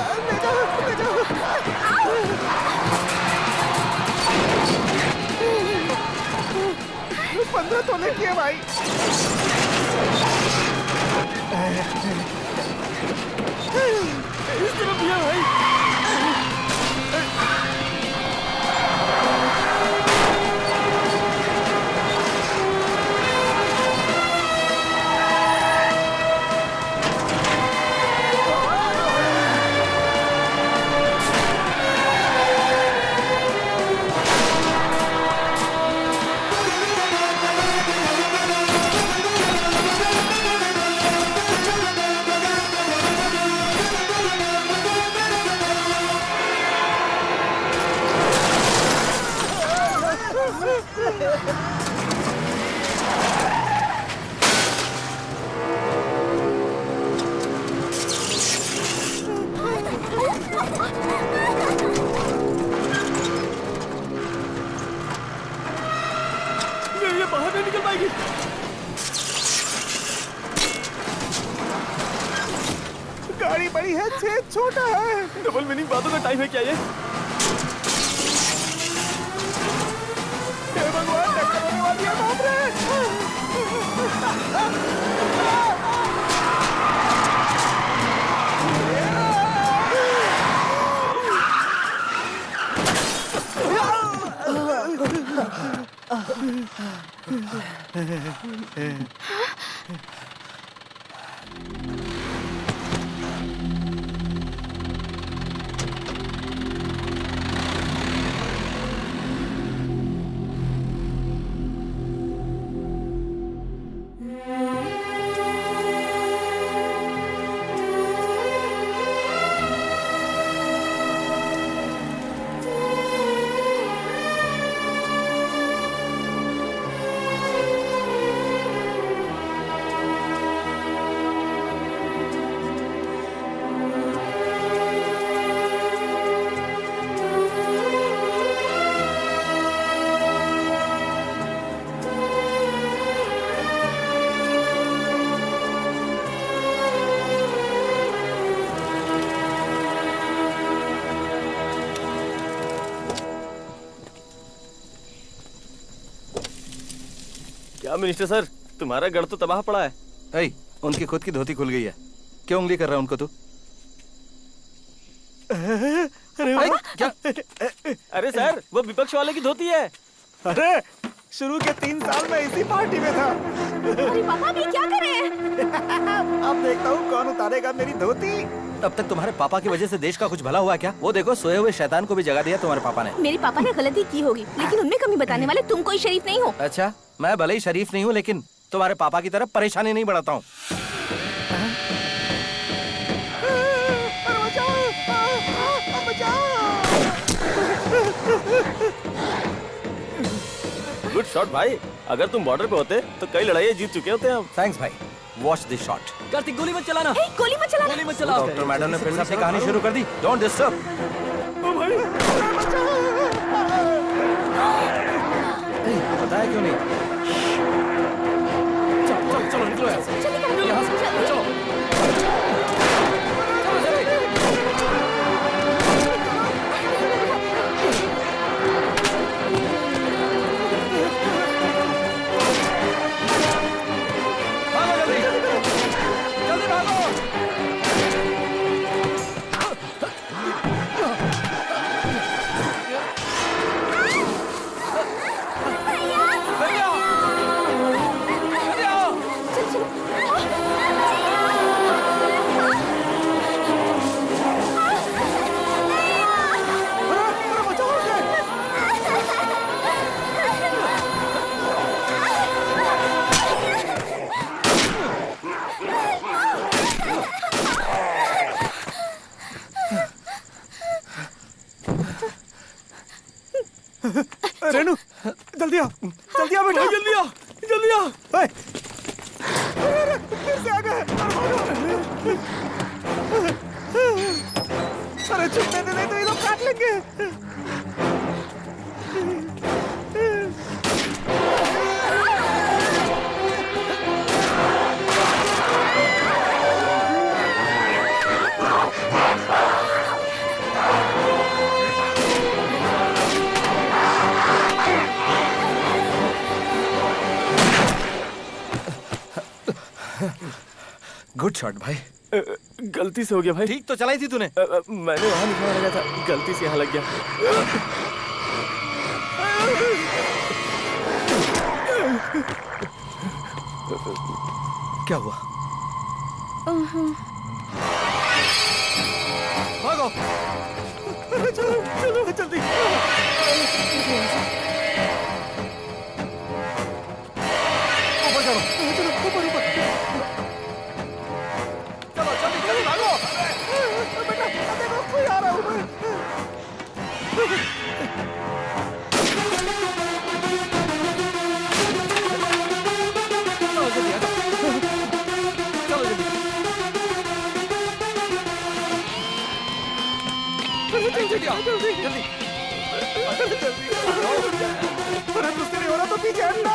15 तोले किए भाई। इस तरफ भी है भाई। ये बाहर नहीं निकल पाएगी। गाड़ी बड़ी है, छेद छोटा है। डबल मीनिंग बातों का टाइम है क्या ये? हे भगवान, टक्कर होने वाली है, बाप रे। क्या मिनिस्टर सर, तुम्हारा गढ़ तो तबाह पड़ा है। ऐ, उनकी खुद की धोती खुल गई है। क्यों उंगली कर रहा है उनको तू? अरे क्या? अरे सर, वो विपक्ष वाले की धोती है। अरे शुरू के 3 साल में इसी पार्टी में था। अरे पापा, अभी क्या करें? अब देखता हूँ कौन उतारेगा मेरी धोती। अब तक तुम्हारे पापा की वजह से देश का कुछ भला हुआ क्या? वो देखो, सोए हुए शैतान को भी जगा दिया तुम्हारे पापा ने। मेरे पापा ने गलती की होगी, लेकिन उनमें कमी बताने वाले तुम कोई शरीफ नहीं हो। अच्छा, मैं भले ही शरीफ नहीं हूँ, लेकिन तुम्हारे पापा की तरह परेशानी नहीं बढ़ाता हूँ। गुड शॉट भाई। अगर तुम बॉर्डर पे होते तो कई लड़ाइयाँ जीत चुके होते हम। थैंक्स भाई। Watch this shot. कार्तिक, गोली मत चलाना। गोली मत चलाना। गोली मत चलाओ। डॉक्टर मैडम ने फिर से अपनी कहानी शुरू कर दी। Don't disturb. पता है क्यों नहीं? चलो चलो निकलो यहाँ से। यहाँ से चलो। रेनू, जल्दी आ बेटा, जल्दी आ। फिर से आ गए। अरे छुपने दे, नहीं तो ये लोग काट लेंगे। गुड शॉट भाई। गलती से हो गया भाई। ठीक तो चलाई थी तूने। मैंने वहाँ निकलने लगा था, गलती से यहाँ लग गया। क्या हुआ? भागो। चलो चलो जल्दी। ऊपर चलो, ऊपर ऊपर। चलो जल्दी जल्दी भागो। बेटा, देखो कोई आ रहा है ऊपर। चलो जल्दी आ जाओ। चलो जल्दी। जल्दी आओ, जल्दी। अरे तुझसे नहीं हो रहा तो पीछे हटना।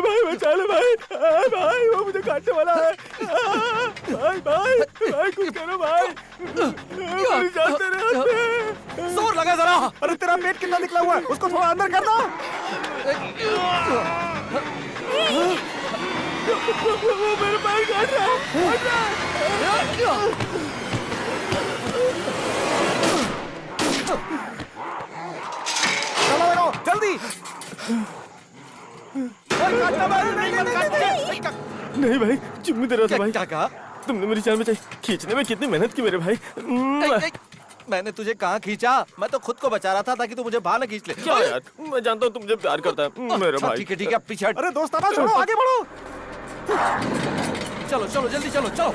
भाई बचा ले भाई। भाई वो मुझे काटने वाला है। भाई भाई भाई कुछ करो भाई, मेरी जान दे रहे हैं। जोर लगा जरा। अरे तेरा पेट कितना निकला हुआ है, उसको थोड़ा अंदर कर दो। वो मेरे पैर काट रहा है। चलो लगाओ जल्दी। नहीं भाई चुम्मी दे रहा था भाई। क्या कहा? तुमने मेरी जान बचाई। खींचने में कितनी मेहनत की मेरे भाई। मैंने तुझे कहाँ खींचा? मैं तो खुद को बचा रहा था ताकि तू मुझे बाहर न खींच ले। क्या यार, मैं जानता हूँ तुम मुझे प्यार करता है मेरे अच्छा, भाई। ठीक है ठीक है, पीछे हट। अरे दोस्ताना छोड़ो, आगे बढ़ो। चलो चलो जल्दी चलो चलो।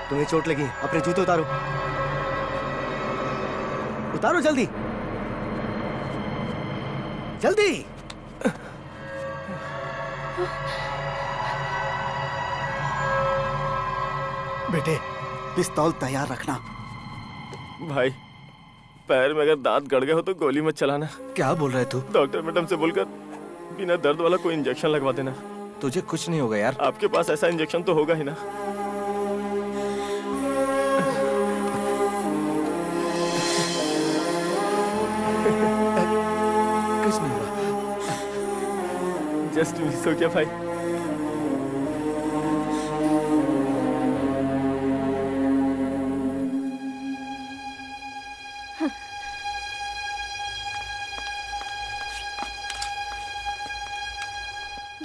तुम्हें चोट लगी, अपने जूते उतारो। उतारो जल्दी जल्दी। बेटे पिस्तौल तैयार रखना। भाई पैर में अगर दांत गड़ गए हो तो गोली मत चलाना। क्या बोल रहे तू? डॉक्टर मैडम से बोलकर बिना दर्द वाला कोई इंजेक्शन लगवा देना। तुझे कुछ नहीं होगा यार। आपके पास ऐसा इंजेक्शन तो होगा ही ना। कुछ नहीं होगा। जस्ट मिस हो गया भाई।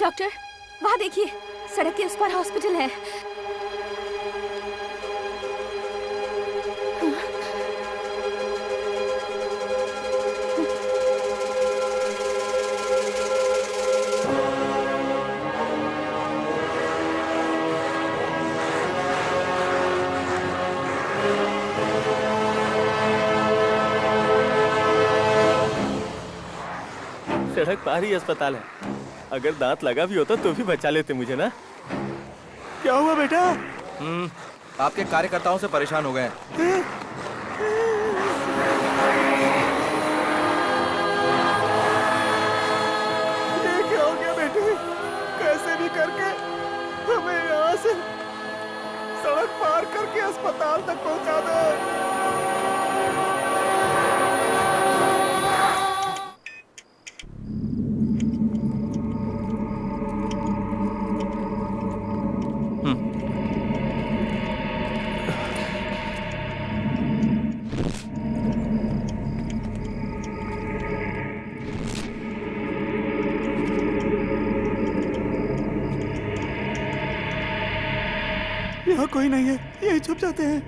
डॉक्टर वहाँ देखिए, सड़क के उस पार हॉस्पिटल है। सड़क पार ही अस्पताल है। अगर दांत लगा भी होता तो भी बचा लेते मुझे ना। क्या हुआ बेटा? आपके कार्यकर्ताओं से परेशान हो गए हैं। ये क्या हो गया बेटे? कैसे भी करके हमें यहाँ से सड़क पार करके अस्पताल तक पहुँचा दो। यहाँ कोई नहीं है, यही छुप जाते हैं।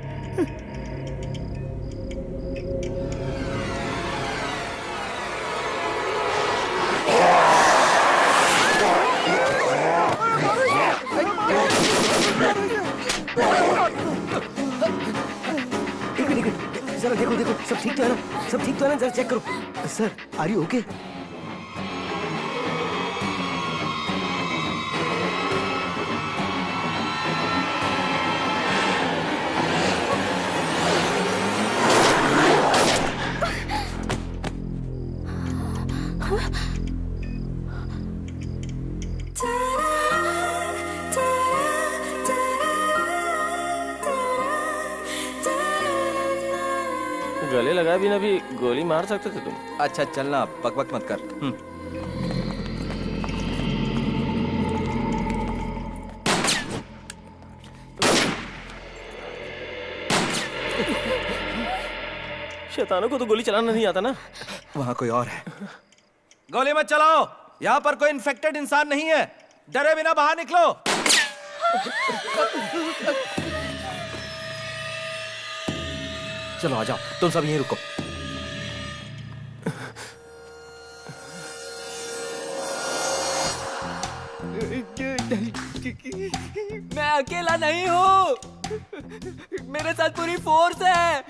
जरा देखो देखो, सब ठीक तो है ना? सब ठीक तो है ना? जरा चेक करो। Sir are you okay? गले लगा भी ना भी गोली मार सकते थे तुम। अच्छा चलना, बकबक मत कर। शैतानों को तो गोली चलाना नहीं आता ना। वहाँ कोई और है। गोली मत चलाओ, यहाँ पर कोई इन्फेक्टेड इंसान नहीं है। डरे बिना बाहर निकलो। चलो आ जाओ, तुम सब यहीं रुको। मैं अकेला नहीं हूँ, मेरे साथ पूरी फोर्स है।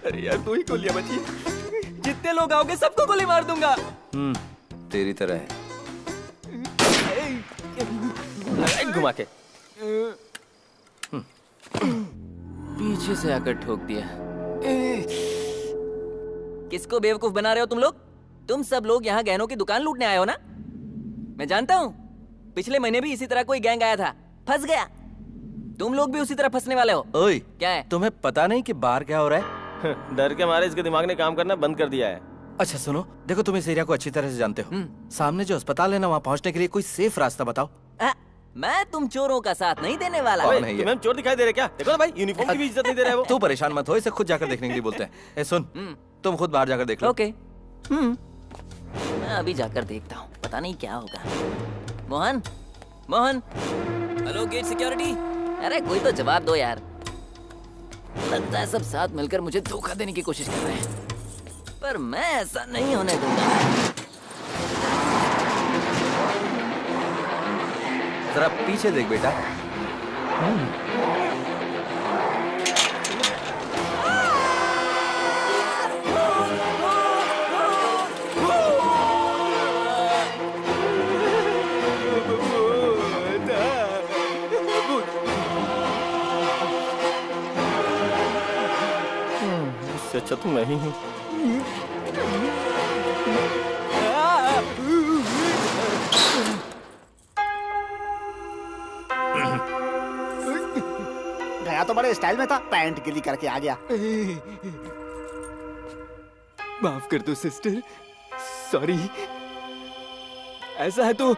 अरे यार तू ही गोलियां बची। जितने लोग आओगे सबको गोली मार दूंगा। तेरी तरह है। लगा घुमा के। पीछे से आकर ठोक दिया। किसको बेवकूफ बना रहे हो तुम लोग? तुम सब लोग यहाँ गहनों की दुकान लूटने आए हो ना? मैं जानता हूँ, पिछले महीने भी इसी तरह कोई गैंग आया था, फंस गया। तुम लोग भी उसी तरह फंसने वाले हो। ओए, क्या है? तुम्हें पता नहीं कि बाहर क्या हो रहा है? डर के मारे इसके दिमाग ने काम करना बंद कर दिया है। अच्छा सुनो, देखो तुम इस एरिया को अच्छी तरह से जानते हो। सामने जो अस्पताल है ना, वहाँ पहुँचने के लिए कोई सेफ रास्ता बताओ। मैं तुम चोरों का साथ नहीं देने वाला। कौन है ये? तुम्हें हम चोर दिखाई दे रहे क्या? देखो ना भाई, यूनिफॉर्म की भी इज्जत नहीं दे रहे वो। तू परेशान मत हो, इसे खुद जाकर देखने के लिए बोलते हैं। ए सुन, तुम खुद बाहर जाकर देख लो। ओके। मैं अभी जाकर देखता हूँ, पता नहीं क्या होगा। Mohan, Mohan, hello gate security. अरे कोई तो जवाब दो यार। लगता है सब साथ मिलकर मुझे धोखा देने की कोशिश कर रहे हैं, पर मैं ऐसा नहीं होने दूंगा। जरा पीछे देख बेटा। इससे अच्छा तो मैं ही हूँ। गया तो बड़े स्टाइल में था, पैंट गिली करके आ गया। माफ कर दो सिस्टर, सॉरी। ऐसा है तो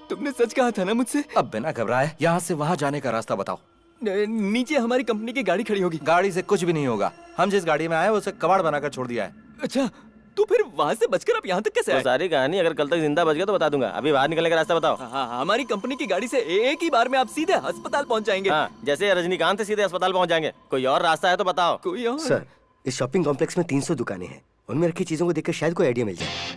तुमने सच कहा था ना मुझसे? अब बिना घबराए यहाँ से वहाँ जाने का रास्ता बताओ। नीचे हमारी कंपनी की गाड़ी खड़ी होगी। गाड़ी से कुछ भी नहीं होगा। हम जिस गाड़ी में आए उसे कबाड़ बनाकर छोड़ दिया है। अच्छा, तो फिर वहाँ से बचकर आप यहाँ तक कैसे वो आए? सारी कहानी अगर कल तक जिंदा बच गया तो बता दूंगा। अभी बाहर निकलने का रास्ता बताओ। हाँ, हमारी कंपनी की गाड़ी से एक ही बार में आप सीधे अस्पताल पहुँच जाएंगे। हाँ, जैसे रजनीकांत सीधे अस्पताल पहुंच जाएंगे। कोई और रास्ता है तो बताओ। कोई और? सर, इस शॉपिंग कॉम्प्लेक्स में 300 दुकानें हैं। उनमें रखी चीजों को देखकर शायद कोई आइडिया मिल जाए।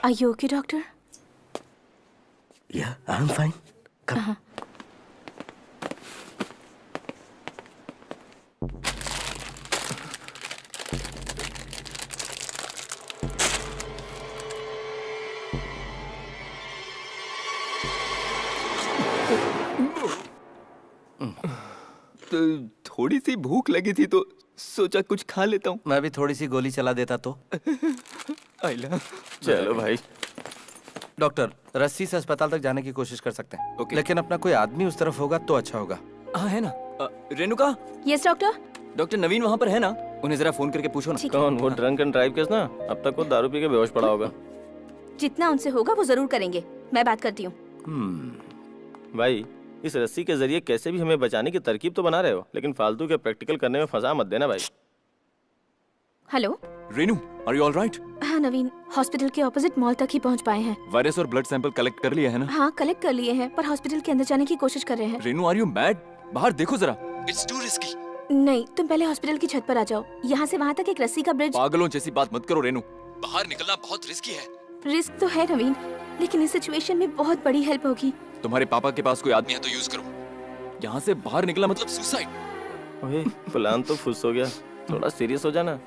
Are you okay, doctor? Yeah, I'm fine. Come. थोड़ी सी भूख लगी थी तो सोचा कुछ खा लेता हूँ। मैं भी थोड़ी सी गोली चला देता तो। आइला। चलो भाई। डॉक्टर, रस्सी से अस्पताल तक जाने की कोशिश कर सकते हैं। लेकिन अपना कोई आदमी उस तरफ होगा तो अच्छा होगा। हाँ है ना। Renuka. Yes doctor. Doctor Naveen वहाँ पर है ना? उन्हें जरा फोन करके पूछो ना। कौन? वो ड्रंक एंड ड्राइव केस ना? अब तक वो दारू पी के बेहोश पड़ा होगा। जितना उनसे होगा वो जरूर करेंगे। मैं बात करती हूँ। भाई, इस रस्सी के जरिए कैसे भी हमें बचाने की तरकीब तो बना रहे हो, लेकिन फालतू के प्रैक्टिकल करने में फंसा मत देना भाई। Hello Renu, are you all right? हाँ नवीन, हॉस्पिटल के ऑपोजिट मॉल तक ही पहुँच पाए हैं। वायरस और ब्लड सैंपल कलेक्ट कर लिया है ना? हाँ कलेक्ट कर लिए हैं, पर हॉस्पिटल के अंदर जाने की कोशिश कर रहे हैं। Renu, are you mad? बाहर देखो जरा। It's too risky. नहीं, तुम पहले हॉस्पिटल की छत पर आ जाओ। यहाँ से वहाँ तक एक रस्सी का ब्रिज। पागलों जैसी बात मत करो रेनू, बाहर निकलना बहुत रिस्की है। रिस्क तो है नवीन, लेकिन इस सिचुएशन में बहुत बड़ी हेल्प होगी। तुम्हारे पापा के पास कोई आदमी है तो यूज करो। यहाँ से बाहर निकला मतलब सुसाइड। ओए, प्लान तो फुस हो गया। थोड़ा सीरियस हो जाना।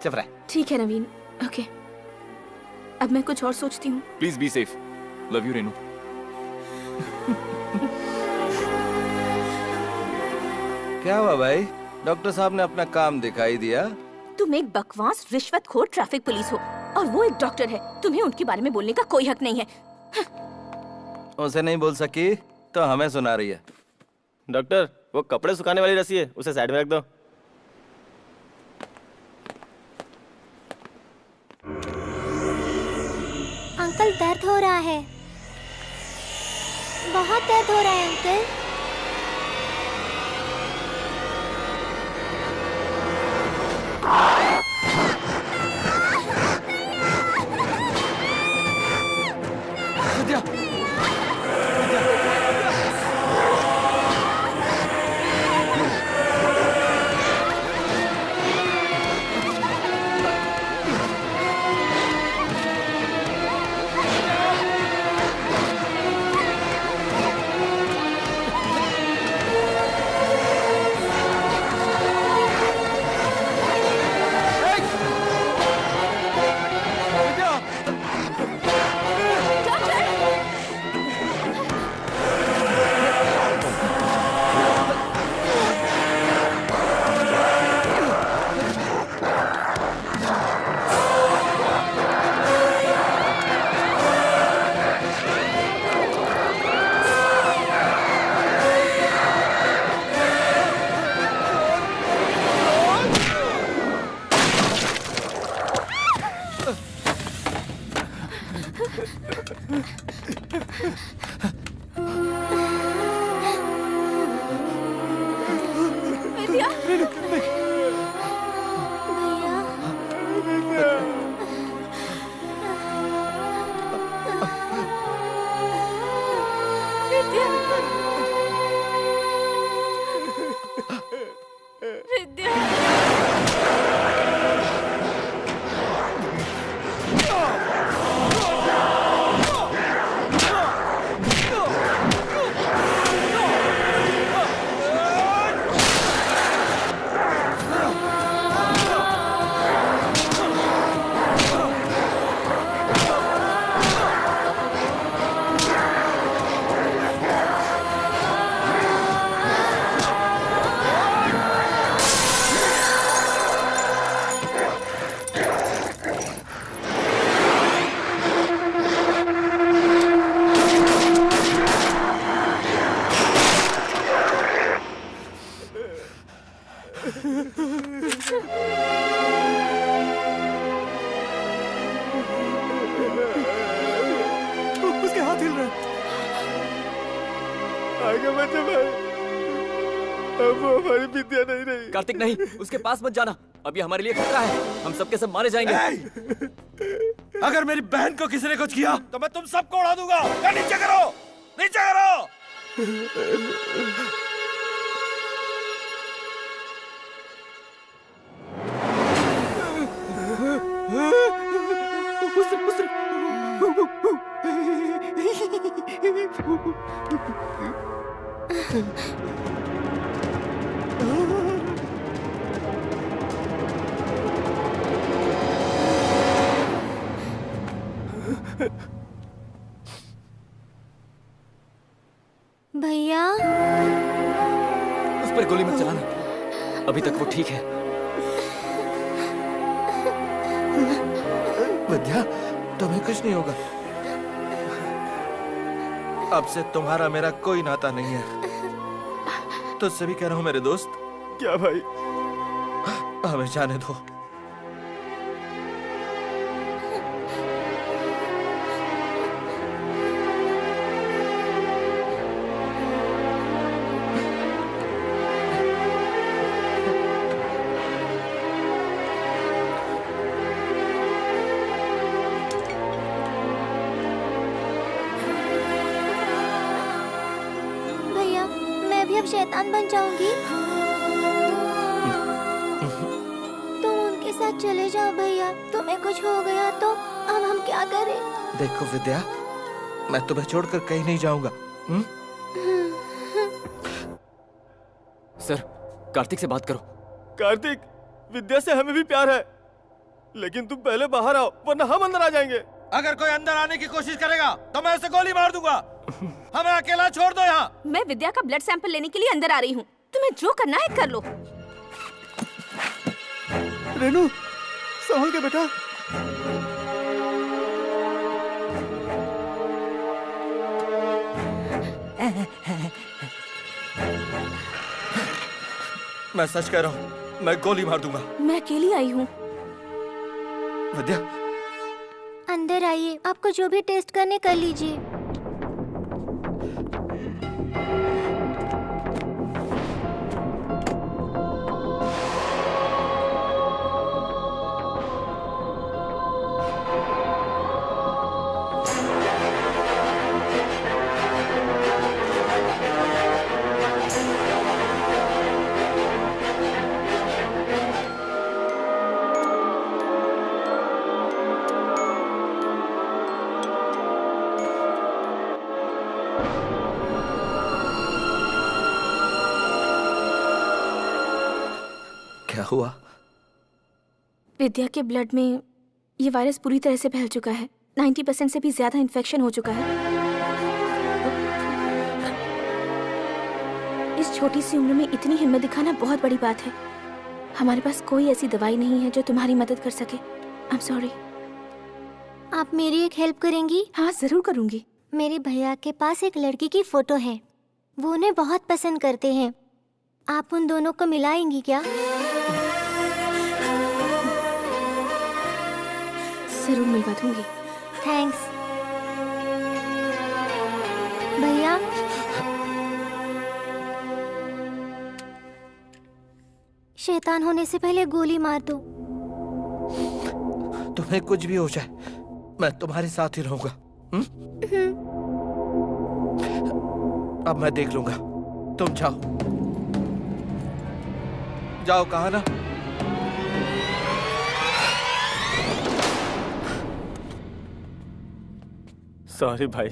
चुप रह। ठीक है नवीन, ओके। अब मैं कुछ और सोचती हूँ। Please be safe. Love you Renu. क्या हुआ भाई? डॉक्टर साहब ने अपना काम दिखाई दिया। तुम एक बकवास रिश्वतखोर ट्रैफिक पुलिस हो और वो एक डॉक्टर है। तुम्हें उनके बारे में बोलने का कोई हक नहीं है। उसे नहीं बोल सकी तो हमें सुना रही है। डॉक्टर, वो कपड़े सुखाने वाली रस्सी है, उसे साइड में रख दो। अंकल दर्द हो रहा है, बहुत दर्द हो रहा है अंकल। विद्या विद्या उसके हाथ हिल रहे हैं। आगे बच्चे भाई, अब वो हमारी विद्या नहीं रही। कार्तिक नहीं, उसके पास मत जाना। अब ये हमारे लिए खतरा है। हम सबके सब मारे जाएंगे। अगर मेरी बहन को किसी ने कुछ किया तो मैं तुम सबको उड़ा दूंगा। या नीचे करो, नीचे करो। भैया उस पर गोली मत चलाना, अभी तक वो ठीक है। विद्या, तुम्हें कुछ नहीं होगा। अब से तुम्हारा मेरा कोई नाता नहीं है। तुझसे भी कह रहा हूं मेरे दोस्त। क्या भाई? हमें जाने दो। भैया मैं भी अब शैतान बन जाऊंगी। तुम उनके साथ चले जाओ भैया। तुम्हें कुछ हो गया तो अब हम क्या करें? देखो विद्या, मैं तुम्हें छोड़कर कहीं नहीं जाऊंगा। सर, कार्तिक से बात करो। कार्तिक, विद्या से हमें भी प्यार है, लेकिन तुम पहले बाहर आओ वरना हम अंदर आ जाएंगे। अगर कोई अंदर आने की कोशिश करेगा तो मैं उसे गोली मार दूंगा। हमें अकेला छोड़ दो यहाँ। मैं विद्या का ब्लड सैंपल लेने के लिए अंदर आ रही हूँ। तुम्हें जो करना है कर लो। रेनू, संभल के बेटा। मैं सच कह रहा हूँ, मैं गोली मार दूंगा। मैं अकेली आई हूँ। विद्या, अंदर आइए, आपको जो भी टेस्ट करने कर लीजिए। क्या हुआ? विद्या के ब्लड में ये वायरस पूरी तरह से फैल चुका है। 90% से भी ज्यादा इन्फेक्शन हो चुका है। इस छोटी सी उम्र में इतनी हिम्मत दिखाना बहुत बड़ी बात है। हमारे पास कोई ऐसी दवाई नहीं है जो तुम्हारी मदद कर सके। I am sorry. आप मेरी एक हेल्प करेंगी? हाँ जरूर करूंगी। मेरे भैया के पास एक लड़की की फोटो है, वो उन्हें बहुत पसंद करते हैं। आप उन दोनों को मिलाएंगी क्या? जरूर मिलवा दूंगी। थैंक्स। भैया शैतान होने से पहले गोली मार दो। तुम्हें कुछ भी हो जाए मैं तुम्हारे साथ ही रहूंगा। अब मैं देख लूंगा, तुम जाओ जाओ, कहा ना। सॉरी भाई।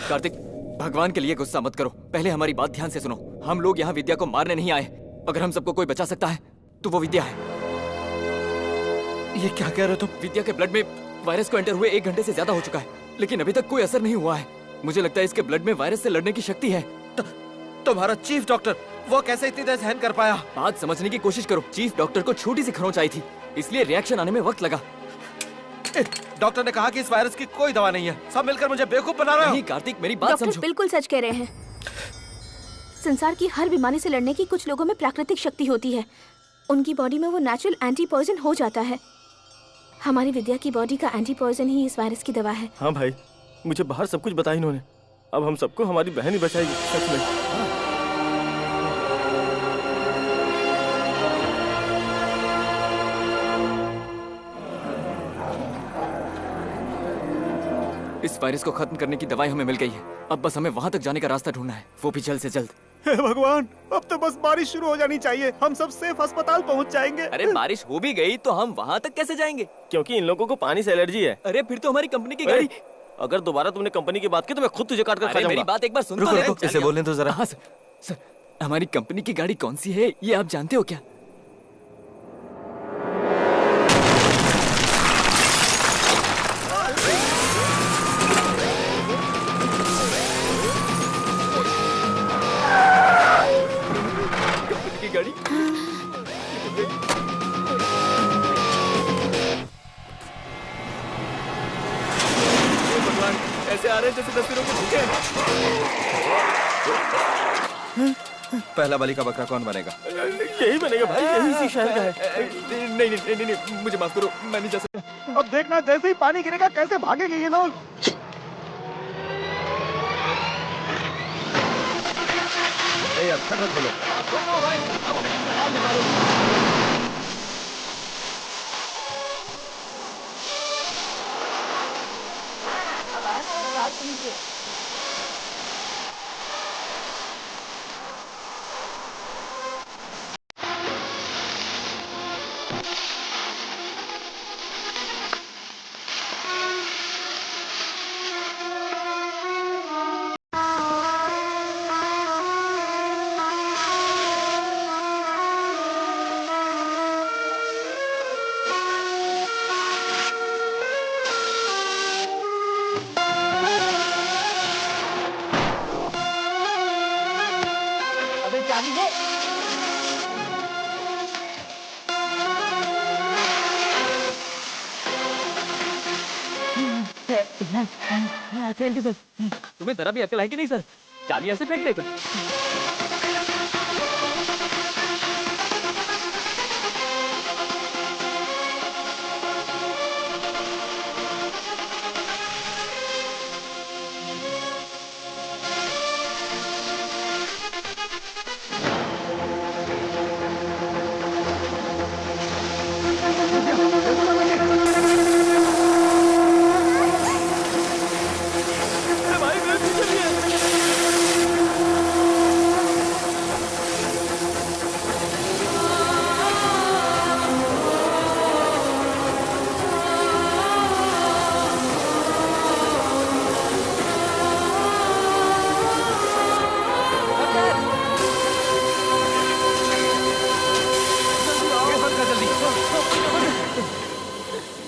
कार्तिक, भगवान के लिए गुस्सा मत करो, पहले हमारी बात ध्यान से सुनो। हम लोग यहाँ विद्या को मारने नहीं आए। अगर हम सबको कोई बचा सकता है तो वो विद्या है। ये क्या कह रहे हो तुम? विद्या के ब्लड में वायरस को एंटर हुए 1 घंटे से ज्यादा हो चुका है, लेकिन अभी तक कोई असर नहीं हुआ है। मुझे लगता है इसके ब्लड में वायरस से लड़ने की शक्ति है। तुम्हारा चीफ डॉक्टर वो कैसे इतनी देर सहन कर पाया? बात समझने की कोशिश करो। चीफ डॉक्टर को छोटी सी खरोंच आई थी, इसलिए रिएक्शन आने में वक्त लगा। डॉक्टर ने कहा कि इस वायरस की कोई दवा नहीं है। सब मिलकर मुझे बेवकूफ बना रहे हो। नहीं कार्तिक, मेरी बात डॉक्टर समझो। बिल्कुल सच कह रहे हैं। संसार की हर बीमारी से लड़ने की कुछ लोगों में प्राकृतिक शक्ति होती है। उनकी बॉडी में वो नेचुरल एंटी पॉइजन हो जाता है। हमारी विद्या की बॉडी का एंटी पॉइजन ही इस वायरस की दवा है। हाँ भाई, मुझे बाहर सब कुछ बताया इन्होंने। अब हम सबको हमारी बहन ही बचाएगी, सच में। इस वायरस को खत्म करने की दवाई हमें मिल गई है। अब बस हमें वहाँ तक जाने का रास्ता ढूंढना है, वो भी जल्द से जल्द। हे भगवान, अब तो बस बारिश शुरू हो जानी चाहिए। हम सब सेफ अस्पताल पहुंच जाएंगे। अरे बारिश हो भी गई तो हम वहाँ तक कैसे जाएंगे? क्योंकि इन लोगों को पानी से एलर्जी है। अरे फिर तो हमारी कंपनी की गाड़ी। अगर दोबारा तुमने कंपनी की बात की तो मैं खुद तुझे काट कर खा अरे जाऊंगा। मेरी बात एक बार सुन रुको तो ले। रुको, इसे बोलने दो जरा। हाँ सर, हमारी कंपनी की गाड़ी कौन सी है ये आप जानते हो क्या? कंपनी की गाड़ी भगवान, ऐसे आ रहे हैं जैसे तस्वीरों के भूखे। पहला बलि का बकरा कौन बनेगा? यही बनेगा भाई, यही इसी शहर का है। नहीं नहीं नहीं नहीं, मुझे माफ करो, मैं नहीं जा सकता। अब देखना जैसे ही पानी गिरेगा कैसे भागेंगे ये लोग। अच्छा मत बोलो। तुम्हें जरा भी अकल है कि नहीं सर? चाबी ऐसे फेंक देते।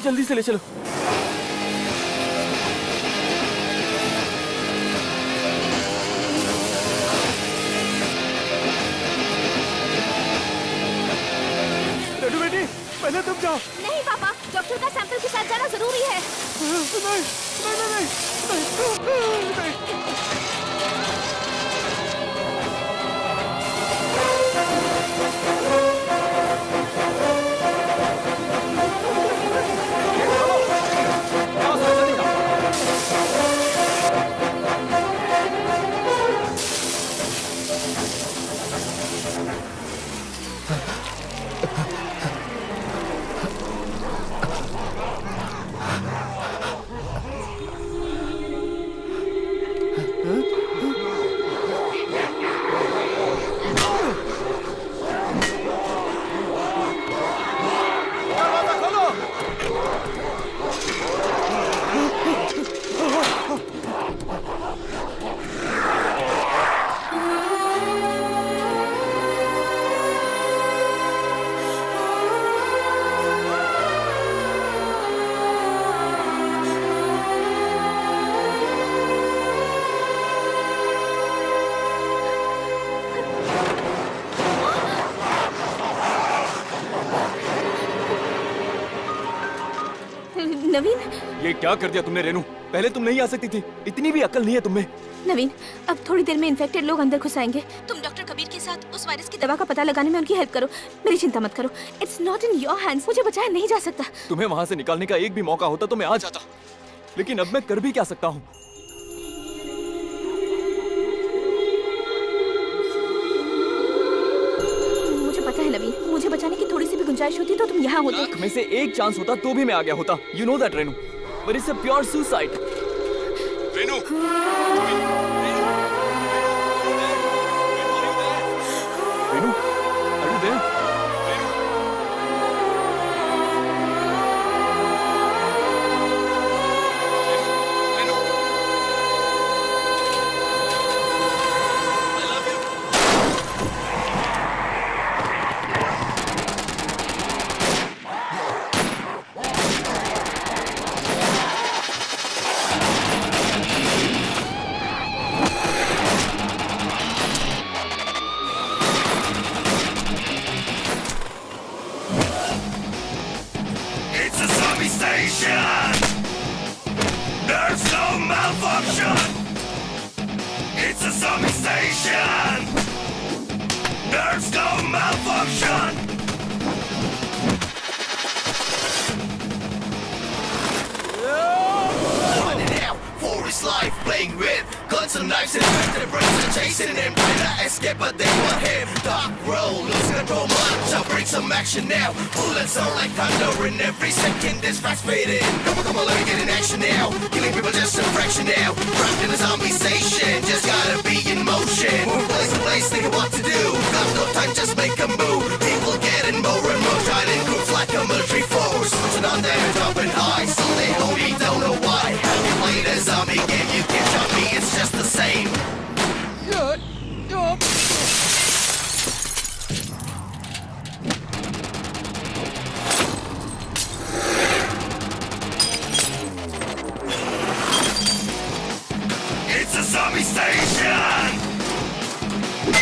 जल्दी से ले चलो। लड्डू बेटी, पहले तुम जाओ। नहीं पापा, डॉक्टर का सैंपल के साथ जाना जरूरी है। नहीं नहीं नहीं नहीं नहीं। नवीन, ये क्या कर दिया तुमने रेनू? पहले तुम नहीं आ सकती थी, इतनी भी अकल नहीं है तुम्हें। नवीन, अब थोड़ी देर में इन्फेक्टेड लोग अंदर घुस आएंगे। तुम डॉक्टर कबीर के साथ उस वायरस की दवा का पता लगाने में उनकी हेल्प करो। मेरी चिंता मत करो, it's not in your hands. मुझे बचाया नहीं जा सकता। तुम्हें वहां से निकालने का एक भी मौका होता तो मैं आ जाता, लेकिन अब मैं कर भी क्या सकता हूँ? मुझे पता है नवीन, मुझे बचाने की थोड़ी सी भी गुंजाइश होती तो तुम यहाँ होते। लाख में से एक चांस होता तो भी मैं आ गया होता। You know that Renu, but it's a pure suicide. Renu, Renu, are you there? It's a zombie station. There's no malfunction. It's a zombie station. There's no malfunction. Running out for his life, playing with guns and knives and vertebrates and chasing him, trying to escape, but they want him. Dark road, losing control, march. I'll bring some action now. Bullets sound like thunder in every second. This fast fading. Come on, let me get in action now. Killing people just a fraction now. Trapped in a zombie station, just gotta be in motion. Move place to place, thinking what to do. Got no time, just make a move. People getting more and more tied in groups like a military force. Pushing on there, jumping high, so they only don't know why. Have you played a zombie game? You can jump me, it's just the same. It's a zombie station.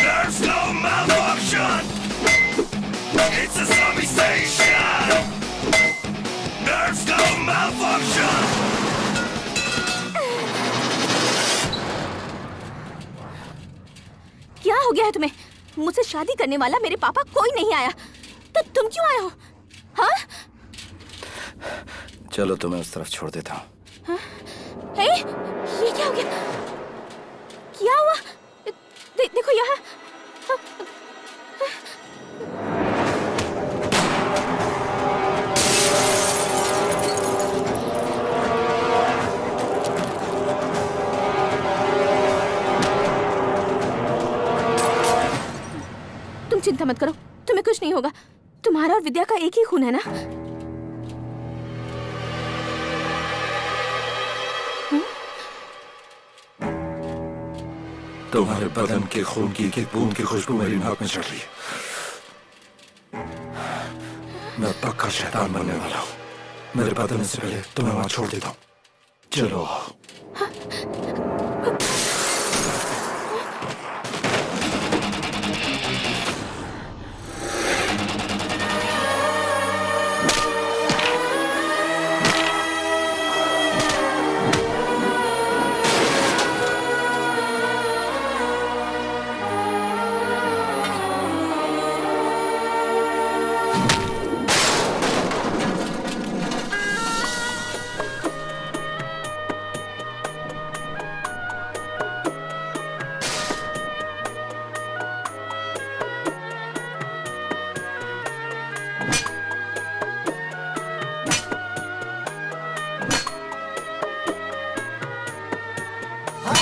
There's no malfunction. It's a zombie station. There's no malfunction. क्या हो गया है तुम्हें? मुझसे शादी करने वाला मेरे पापा कोई नहीं आया, तो तुम क्यों आए हो? हाँ? चलो तुम्हें उस तरफ छोड़ देता हूँ। हाँ? हे, ये क्या हो गया? क्या हुआ? देखो यहाँ। तुम चिंता मत करो, तुम्हें कुछ नहीं होगा। तुम्हारा और विद्या का एक ही खून है ना? तुम्हारे बदन के खून की एक बूंद की खुशबू मेरी नाक में चढ़ रही है। मैं पक्का शैतान बनने वाला हूँ। मेरे बदलने से पहले तुम्हें वहां छोड़ देता हूँ। चलो।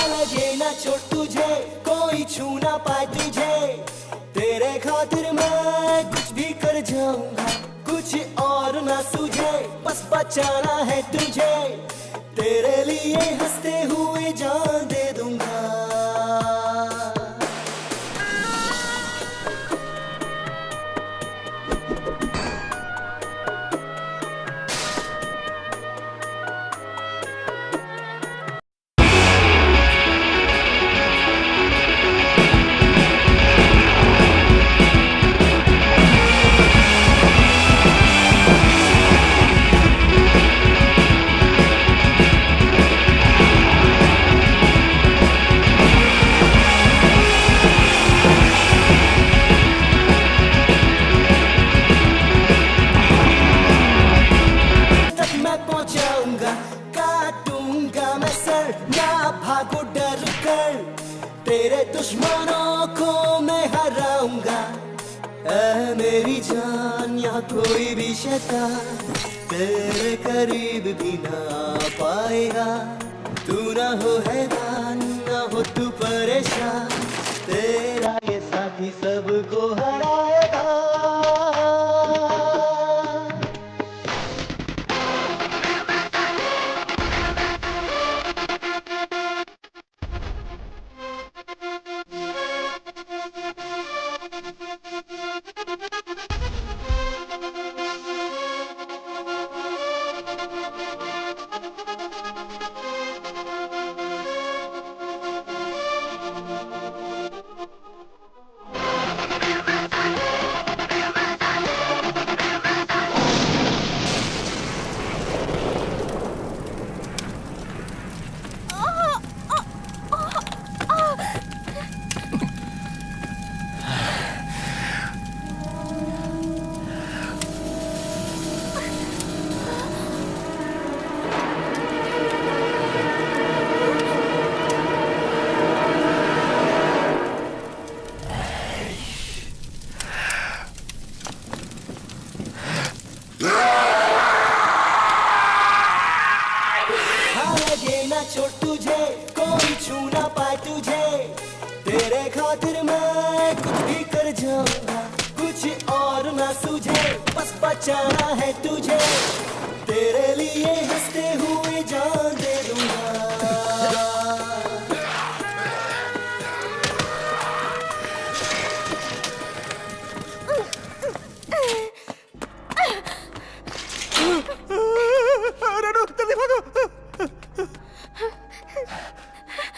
लगे ना चोट तुझे, कोई छू ना पाए तुझे। तेरे खातिर मैं कुछ भी कर जाऊंगा, कुछ और ना सूझे, बस बचाना है तुझे। तेरे लिए हंसते हुए जान दे दूंगा। जाऊंगा, काटूंगा मैं सर, ना भागो डर कर, तेरे दुश्मनों को मैं हराऊंगा। ऐ मेरी जान या कोई भी शैतान तेरे करीब भी ना आ पाएगा। तू ना हो हैरान, ना हो तू परेशान, तेरा ये साथी सबको हराएगा। छोड़ तुझे कोई छू ना पाए तुझे, तेरे खातिर मैं कुछ भी कर जाऊंगा, कुछ और ना सूझे, बस बचाना है तुझे, तेरे लिए हंसते हुए जान दे दूंगा।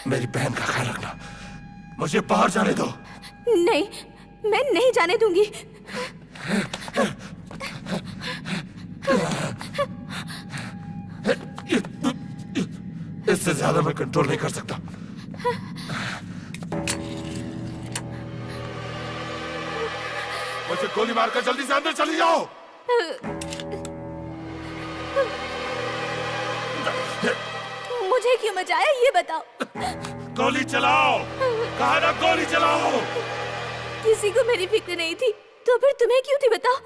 मेरी बहन का ख्याल रखना, मुझे बाहर जाने दो। नहीं, मैं नहीं जाने दूंगी। इससे ज्यादा मैं कंट्रोल नहीं कर सकता। मुझे गोली मारकर जल्दी से अंदर चली जाओ। मुझे क्यों मचाया ये बताओ। गोली चलाओ, कहा ना गोली चलाओ। किसी को मेरी फिक्र नहीं थी, तो फिर तुम्हें क्यों थी बताओ।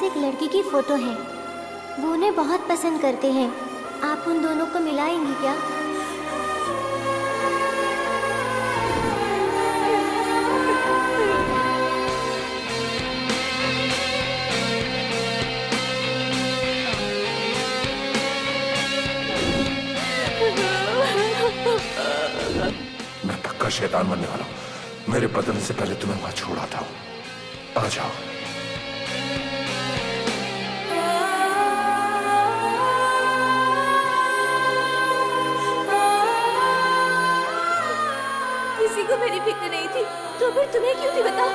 एक लड़की की फोटो है, वो उन्हें बहुत पसंद करते हैं। आप उन दोनों को मिलाएंगी क्या? मैं पक्का शैतान बनने वाला हूँ। मेरे बदलने से पहले तुम्हें वहां छोड़ आता हूँ। आ जाओ। किसी को मेरी फिक्र नहीं थी, तो फिर तुम्हें क्यों थी बताओ।